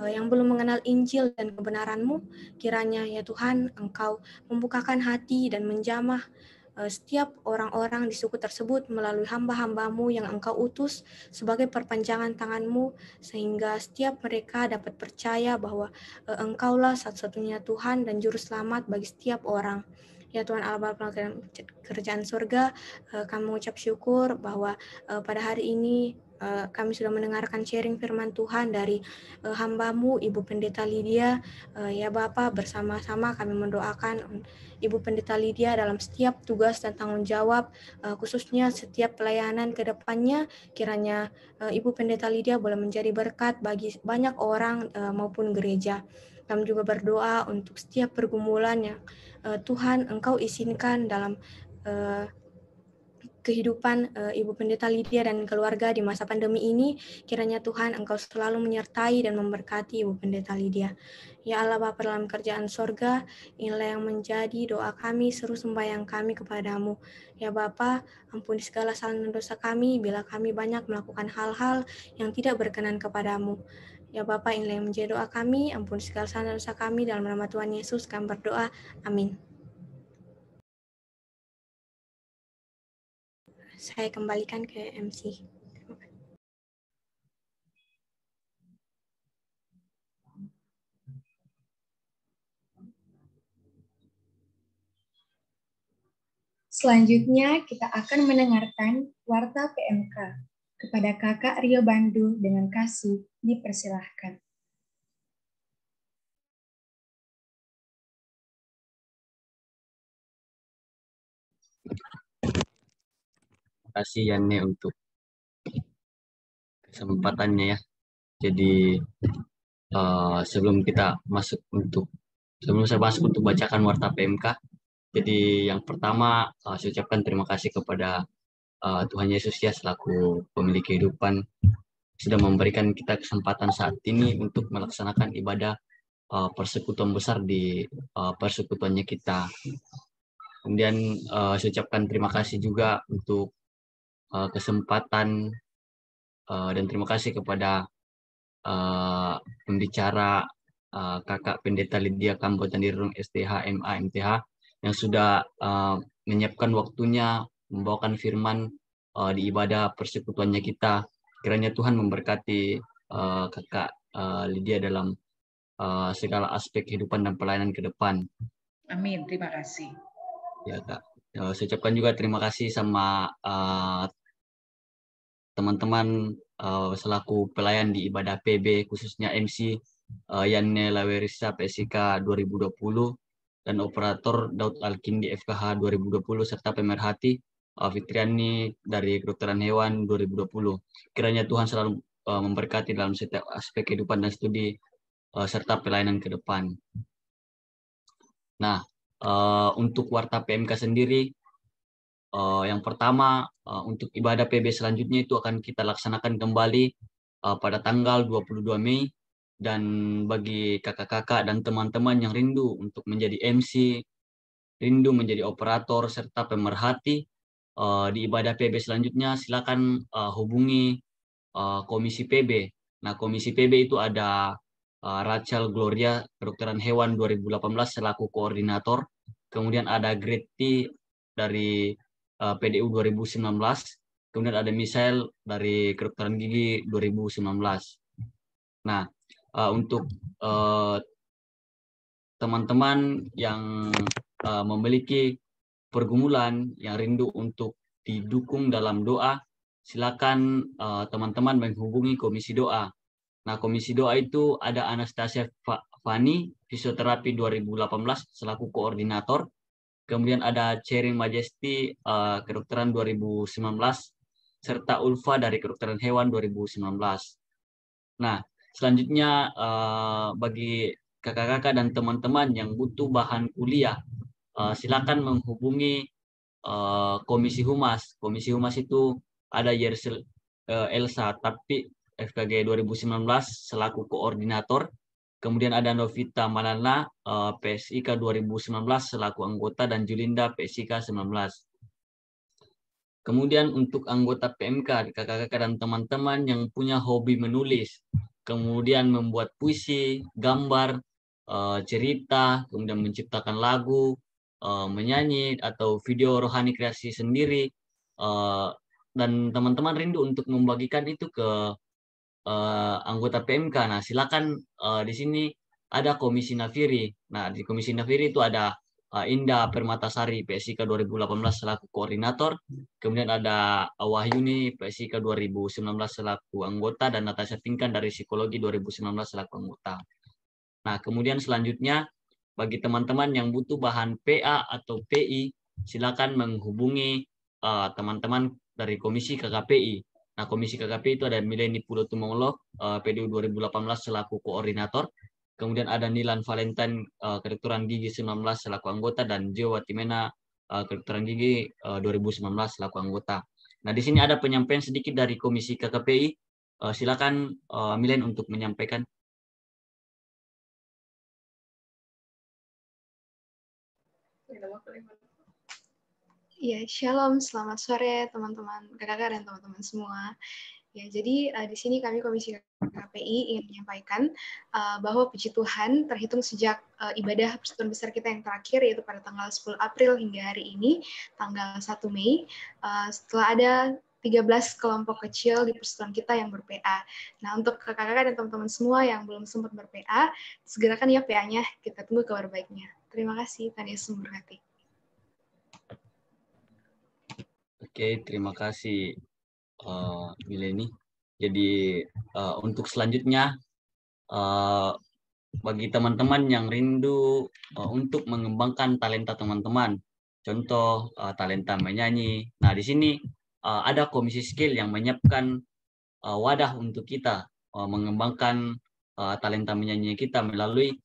yang belum mengenal Injil dan kebenaran-Mu. Kiranya ya Tuhan, Engkau membukakan hati dan menjamah setiap orang-orang di suku tersebut melalui hamba-hamba-Mu yang Engkau utus sebagai perpanjangan tangan-Mu, sehingga setiap mereka dapat percaya bahwa Engkaulah satu-satunya Tuhan dan Juru Selamat bagi setiap orang. Ya Tuhan Allah Bapa kerajaan surga, kami mengucap syukur bahwa pada hari ini kami sudah mendengarkan sharing firman Tuhan dari hamba-Mu Ibu Pendeta Lydia. Ya Bapa, bersama-sama kami mendoakan Ibu Pendeta Lydia dalam setiap tugas dan tanggung jawab, khususnya setiap pelayanan ke depannya. Kiranya Ibu Pendeta Lydia boleh menjadi berkat bagi banyak orang maupun gereja. Kami juga berdoa untuk setiap pergumulan yang Tuhan Engkau izinkan dalam kehidupan Ibu Pendeta Lydia dan keluarga di masa pandemi ini. Kiranya Tuhan Engkau selalu menyertai dan memberkati Ibu Pendeta Lydia. Ya Allah Bapa dalam kerajaan sorga, inilah yang menjadi doa kami, seru sembahyang kami kepadamu. Ya Bapa, ampuni segala salah dan dosa kami bila kami banyak melakukan hal-hal yang tidak berkenan kepadamu. Ya Bapa, inilah yang menjadi doa kami, ampuni segala salah dan dosa kami, dalam nama Tuhan Yesus kami berdoa. Amin. Saya kembalikan ke MC. Selanjutnya kita akan mendengarkan Warta PMK. Kepada Kakak Rio Bandu dengan kasih dipersilahkan. Terima kasih Yanne untuk kesempatannya ya. Jadi sebelum saya masuk untuk bacakan Warta PMK, jadi yang pertama saya ucapkan terima kasih kepada Tuhan Yesus ya selaku pemilik kehidupan sudah memberikan kita kesempatan saat ini untuk melaksanakan ibadah persekutuan besar di persekutuannya kita. Kemudian saya ucapkan terima kasih juga untuk kesempatan dan terima kasih kepada pembicara Kakak Pendeta Lydia Kambotandirung STH MA MTH yang sudah menyiapkan waktunya membawakan firman di ibadah persekutuannya kita. Kiranya Tuhan memberkati Kakak Lydia dalam segala aspek kehidupan dan pelayanan ke depan. Amin, terima kasih. Ya Kak, saya ucapkan juga terima kasih sama teman-teman selaku pelayan di ibadah PB, khususnya MC Yanne Lawerisa PSIK 2020 dan operator Daud Alkindi FKH 2020 serta pemerhati Fitriani dari Kedokteran Hewan 2020. Kiranya Tuhan selalu memberkati dalam setiap aspek kehidupan dan studi serta pelayanan ke depan. Nah, untuk Warta PMK sendiri, yang pertama untuk ibadah PB selanjutnya itu akan kita laksanakan kembali pada tanggal 22 Mei. Dan bagi kakak-kakak dan teman-teman yang rindu untuk menjadi MC, rindu menjadi operator serta pemerhati di ibadah PB selanjutnya, silakan hubungi Komisi PB. Nah, Komisi PB itu ada Rachel Gloria Kedokteran Hewan 2018 selaku koordinator, kemudian ada Greti dari PDU 2019, kemudian ada Michelle dari Kedokteran Gigi 2019. Nah, untuk teman-teman yang memiliki pergumulan, yang rindu untuk didukung dalam doa, silakan teman-teman menghubungi Komisi Doa. Nah, Komisi Doa itu ada Anastasia Fani, Fisioterapi 2018 selaku koordinator. Kemudian ada Cherin Majesty, Kedokteran 2019, serta Ulfa dari Kedokteran Hewan 2019. Nah, selanjutnya bagi kakak-kakak dan teman-teman yang butuh bahan kuliah, silakan menghubungi Komisi Humas. Komisi Humas itu ada Yersel Elsa Tapi FKG 2019 selaku koordinator. Kemudian ada Novita Malana PSIK 2019 selaku anggota dan Julinda PSIK 19. Kemudian untuk anggota PMK, kakak-kakak dan teman-teman yang punya hobi menulis, kemudian membuat puisi, gambar, cerita, kemudian menciptakan lagu, menyanyi, atau video rohani kreasi sendiri, dan teman-teman rindu untuk membagikan itu ke anggota PMK. Nah, silakan di sini ada Komisi Nafiri. Nah, di Komisi Nafiri itu ada Indah Permatasari PSIK 2018 selaku koordinator, kemudian ada Wahyuni PSIK 2019 selaku anggota, dan Natasha Tingkan dari Psikologi 2019 selaku anggota. Nah, kemudian selanjutnya bagi teman-teman yang butuh bahan PA atau PI, silakan menghubungi teman-teman dari Komisi KKPI. Nah, Komisi KKPI itu ada Mileni Pulo Tumonglo, PDU 2018 selaku koordinator. Kemudian ada Nilan Valentine, kedokteran gigi 19 selaku anggota, dan Jawa Timena, kedokteran gigi 2019 selaku anggota. Nah, di sini ada penyampaian sedikit dari Komisi KKPI. Silakan Milen untuk menyampaikan. Ya, shalom, selamat sore teman-teman kakak dan teman-teman semua. Ya, jadi di sini kami Komisi KKPI ingin menyampaikan bahwa puji Tuhan terhitung sejak ibadah persekutuan besar kita yang terakhir, yaitu pada tanggal 10 April hingga hari ini, tanggal 1 Mei, setelah ada 13 kelompok kecil di persekutuan kita yang ber-PA. Nah, untuk kakak-kakak dan teman-teman semua yang belum sempat ber-PA, segerakan ya PA-nya, kita tunggu kabar baiknya. Terima kasih, Tuhan Yesus memberkati. Oke, terima kasih Mileni. Jadi untuk selanjutnya bagi teman-teman yang rindu untuk mengembangkan talenta teman-teman, contoh talenta menyanyi. Nah, di sini ada Komisi Skill yang menyiapkan wadah untuk kita mengembangkan talenta menyanyi kita melalui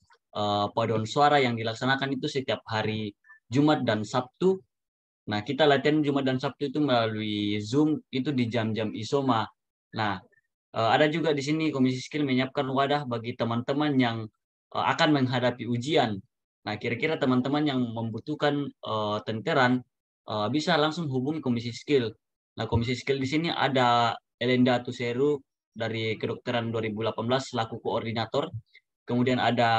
paduan suara yang dilaksanakan itu setiap hari Jumat dan Sabtu. Nah, kita latihan Jumat dan Sabtu itu melalui Zoom, itu di jam-jam isoma. Nah, ada juga di sini Komisi Skill menyiapkan wadah bagi teman-teman yang akan menghadapi ujian. Nah, kira-kira teman-teman yang membutuhkan tenteran bisa langsung hubungi Komisi Skill. Nah, Komisi Skill di sini ada Elenda Tuseru dari kedokteran 2018 selaku koordinator. Kemudian ada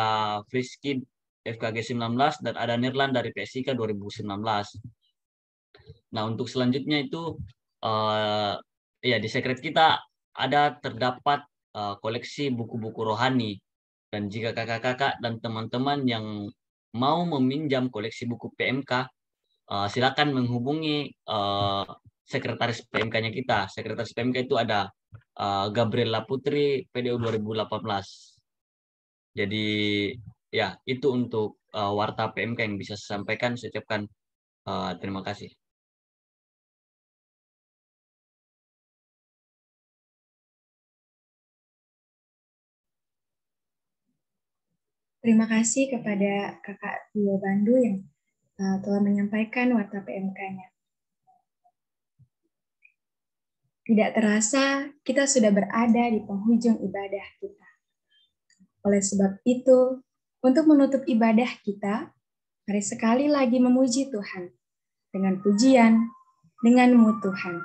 Friski FKG 19 dan ada Nirlan dari PSIK 2019. Nah, untuk selanjutnya itu ya di sekret kita ada terdapat koleksi buku-buku rohani, dan jika kakak-kakak dan teman-teman yang mau meminjam koleksi buku PMK, silakan menghubungi sekretaris PMK-nya kita. Sekretaris PMK itu ada Gabriela Putri PDU 2018. Jadi ya itu untuk warta PMK yang bisa saya sampaikan. Saya ucapkan terima kasih. Terima kasih kepada Kakak Tio Bandu yang telah menyampaikan warta PMK-nya. Tidak terasa, kita sudah berada di penghujung ibadah kita. Oleh sebab itu, untuk menutup ibadah kita, mari sekali lagi memuji Tuhan dengan pujian, denganmu Tuhan.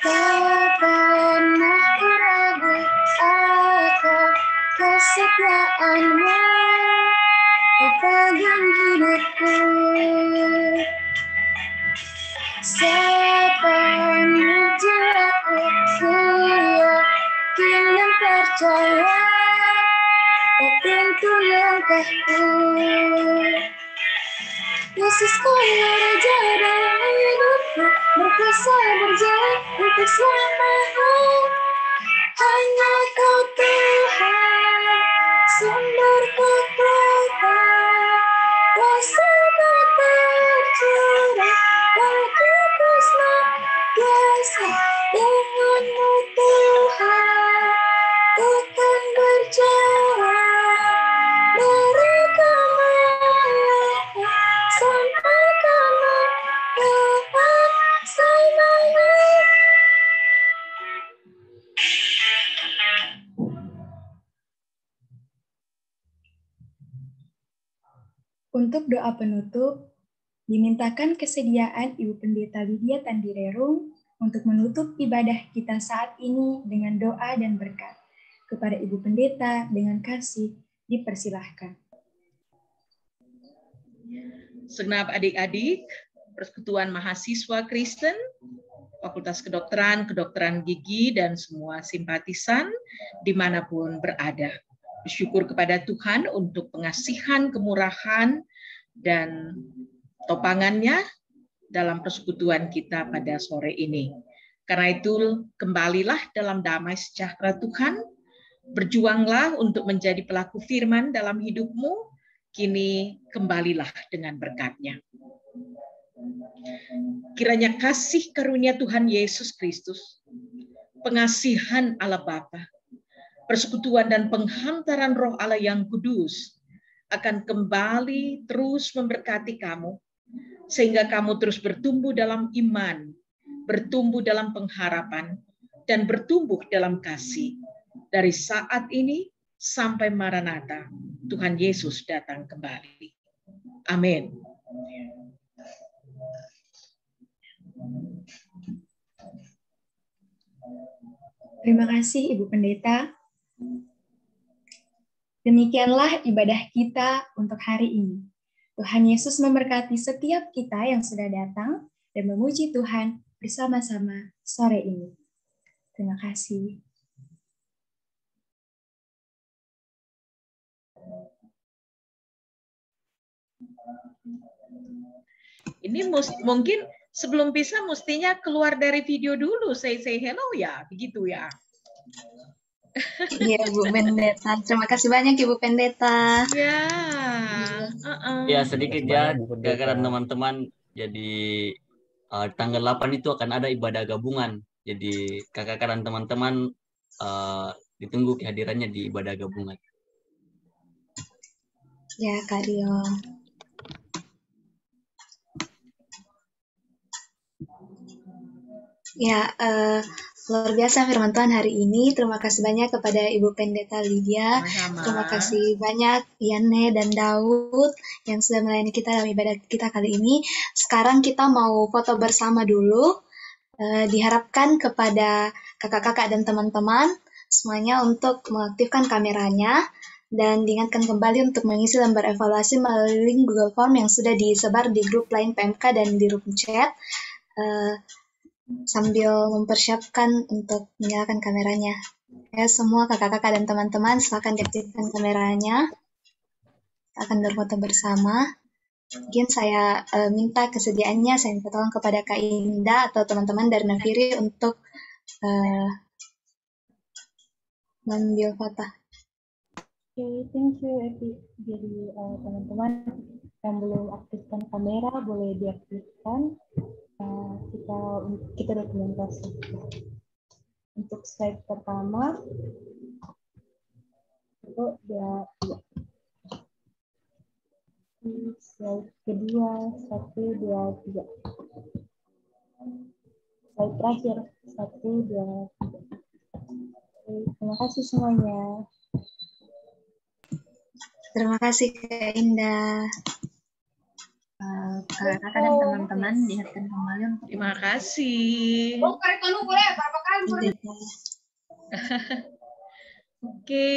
Tak pernah ragu akan kesetiaanmu sepanjang hidupku. Sepanjang jiwaku yakin dan percaya tentu langkahku. Yesus kau Raja dalam hidupku, berkuasa berjalan untuk selamanya. Hanya Kau Tuhan, sumber kekuatan, kuasa tak tercurah, Kau kudus biasa denganmu Tuhan. percaya mereka meleleh sampai kamu selamanya. Untuk doa penutup, dimintakan kesediaan Ibu Pendeta Lydia Tandirerung untuk menutup ibadah kita saat ini dengan doa dan berkat. Kepada Ibu Pendeta dengan kasih, dipersilahkan. Segenap adik-adik, Persekutuan Mahasiswa Kristen, Fakultas Kedokteran, Kedokteran Gigi, dan semua simpatisan dimanapun berada. Bersyukur kepada Tuhan untuk pengasihan, kemurahan, dan topangannya dalam persekutuan kita pada sore ini. Karena itu, kembalilah dalam damai sejahtera Tuhan, berjuanglah untuk menjadi pelaku firman dalam hidupmu, kini kembalilah dengan berkat-Nya. Kiranya kasih karunia Tuhan Yesus Kristus, pengasihan Allah Bapa, persekutuan dan penghantaran Roh Allah yang kudus akan kembali terus memberkati kamu, sehingga kamu terus bertumbuh dalam iman, bertumbuh dalam pengharapan, dan bertumbuh dalam kasih. Dari saat ini sampai Maranatha, Tuhan Yesus datang kembali. Amin. Terima kasih Ibu Pendeta. Demikianlah ibadah kita untuk hari ini. Tuhan Yesus memberkati setiap kita yang sudah datang dan memuji Tuhan bersama-sama sore ini. Terima kasih. Ini mungkin sebelum bisa mestinya keluar dari video dulu, say hello ya, begitu ya. Iya, Bu Pendeta. Terima kasih banyak, Ibu Pendeta. Ya, Ya sedikit ya, gara-gara teman-teman. Jadi tanggal 8 itu akan ada ibadah gabungan. Jadi kakak-kakak dan teman-teman ditunggu kehadirannya di ibadah gabungan. Ya, Kak Rio. Ya, luar biasa firman Tuhan hari ini. Terima kasih banyak kepada Ibu Pendeta Lydia. Sama-sama. Terima kasih banyak Yane dan Daud yang sudah melayani kita dalam ibadah kita kali ini. Sekarang kita mau foto bersama dulu. Diharapkan kepada kakak-kakak dan teman-teman semuanya untuk mengaktifkan kameranya dan diingatkan kembali untuk mengisi lembar evaluasi melalui link Google Form yang sudah disebar di grup lain PMK dan di room chat. Sambil mempersiapkan untuk menyalakan kameranya. Ya, semua kakak-kakak dan teman-teman silakan diaktifkan kameranya. Akan berfoto bersama. Mungkin saya minta kesediaannya, saya minta tolong kepada Kak Indah atau teman-teman dari Naviri untuk mengambil foto. Oke, thank you Evi. Jadi teman-teman yang belum aktifkan kamera boleh diaktifkan. Kita dokumentasi. Untuk slide pertama itu dia slide kedua 1, 2, 3. Slide terakhir 1, 2, 3. Terima kasih semuanya. Terima kasih Kak Indah. Kakak dan teman-teman diingatkan kembali untuk Terima kasih. Oke.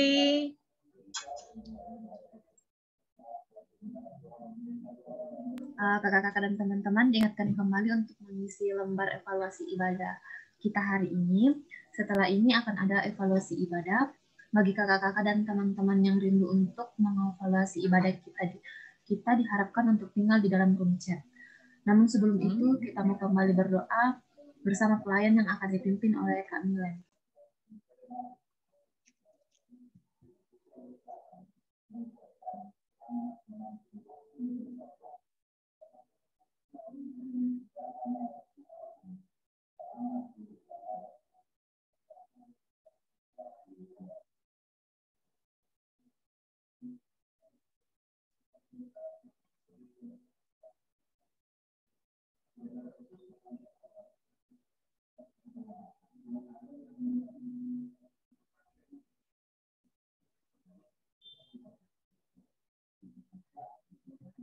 Kakak-kakak dan teman-teman diingatkan kembali untuk mengisi lembar evaluasi ibadah kita hari ini. Setelah ini akan ada evaluasi ibadah bagi kakak-kakak dan teman-teman yang rindu untuk mengevaluasi ibadah kita diharapkan untuk tinggal di dalam room chat. Namun sebelum itu kita mau kembali berdoa bersama pelayan yang akan dipimpin oleh Kak Milen.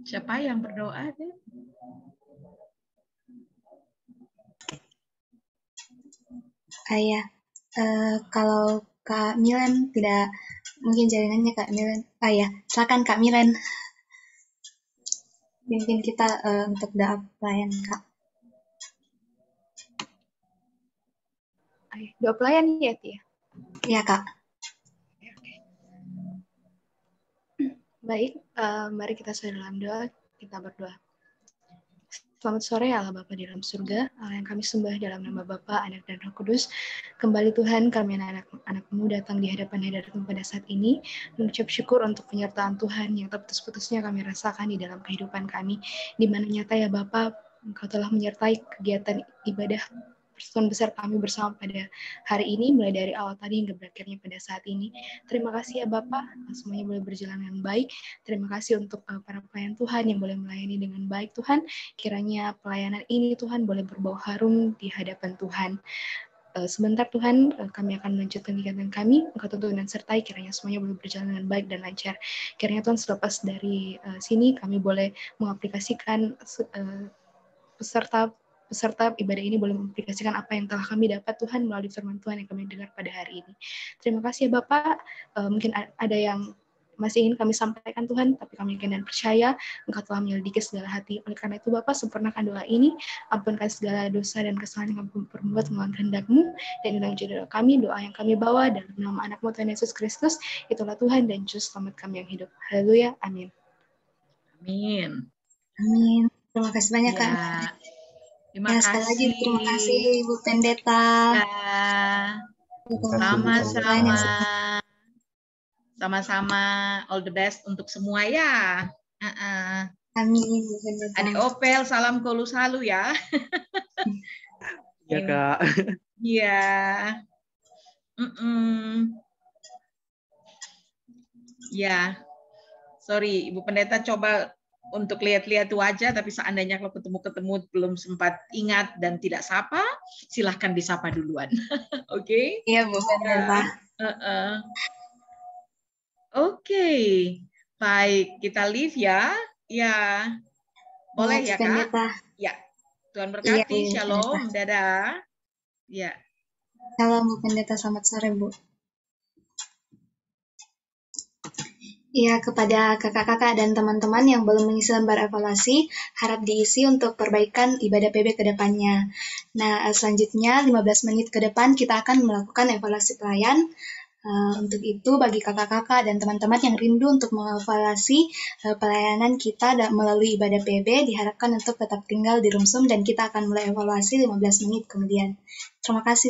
Siapa yang berdoa? Ya, kalau Kak Milen tidak, mungkin jaringannya Kak Milen. Ya, silakan Kak Milen. Pimpin kita untuk doa pelayan Kak. Doa pelayan ya, Tia? Iya Kak. Baik, mari kita sudah dalam doa, kita berdoa. Selamat sore Allah Bapa di dalam surga, Allah yang kami sembah dalam nama Bapa, Anak dan Roh Kudus. Kembali Tuhan, kami anak-anakmu datang di hadapan-hadiratmu pada saat ini, mengucap syukur untuk penyertaan Tuhan yang tak putus-putusnya kami rasakan di dalam kehidupan kami, di mana nyata ya Bapa, Engkau telah menyertai kegiatan ibadah persekutuan besar kami bersama pada hari ini, mulai dari awal tadi hingga berakhirnya pada saat ini. Terima kasih ya Bapak, semuanya boleh berjalan dengan baik. Terima kasih untuk para pelayan Tuhan yang boleh melayani dengan baik Tuhan. Kiranya pelayanan ini Tuhan boleh berbau harum di hadapan Tuhan. Sebentar Tuhan, kami akan melanjutkan kegiatan kami. Engkau tuntun dan sertai, kiranya semuanya boleh berjalan dengan baik dan lancar. Kiranya Tuhan selepas dari sini kami boleh mengaplikasikan peserta ibadah ini boleh mengaplikasikan apa yang telah kami dapat Tuhan melalui firman Tuhan yang kami dengar pada hari ini. Terima kasih ya Bapak. Mungkin ada yang masih ingin kami sampaikan Tuhan, tapi kami yakin dan percaya Engkau telah menyelidiki segala hati. Oleh karena itu Bapak, sempurnakan doa ini, ampunkan segala dosa dan kesalahan yang kami perbuat melawan kehendak-Mu, dan inilah doa kami, doa yang kami bawa dalam nama anak-Mu Tuhan Yesus Kristus. Itulah Tuhan dan Juru Selamat kami yang hidup. Haleluya, amin. Amin. Amin. Terima kasih banyak Kak. Terima kasih. Sekali lagi terima kasih Ibu Pendeta. Sama-sama. Sama-sama. All the best untuk semua ya. Amin, Bu Pendeta. Adik Opel, salam kolus halu ya. Iya Kak. Iya. Ya. Sorry, Ibu Pendeta coba untuk lihat-lihat wajah, tapi seandainya kalau ketemu-ketemu belum sempat ingat dan tidak sapa, silahkan disapa duluan. Oke? Iya, Bu Pendeta. Oke. Baik, kita live ya. Ya. Boleh ya, Kak? Pendeta. Ya. Tuhan berkati. Iya, Shalom. Dadah. Ya. Shalom, Bu Pendeta. Selamat sore, Bu. Ya, kepada kakak-kakak dan teman-teman yang belum mengisi lembar evaluasi, harap diisi untuk perbaikan ibadah PB ke depannya. Nah, selanjutnya 15 menit ke depan kita akan melakukan evaluasi pelayan. Untuk itu, bagi kakak-kakak dan teman-teman yang rindu untuk mengevaluasi pelayanan kita melalui ibadah PB, diharapkan untuk tetap tinggal di room Zoom dan kita akan mulai evaluasi 15 menit kemudian. Terima kasih.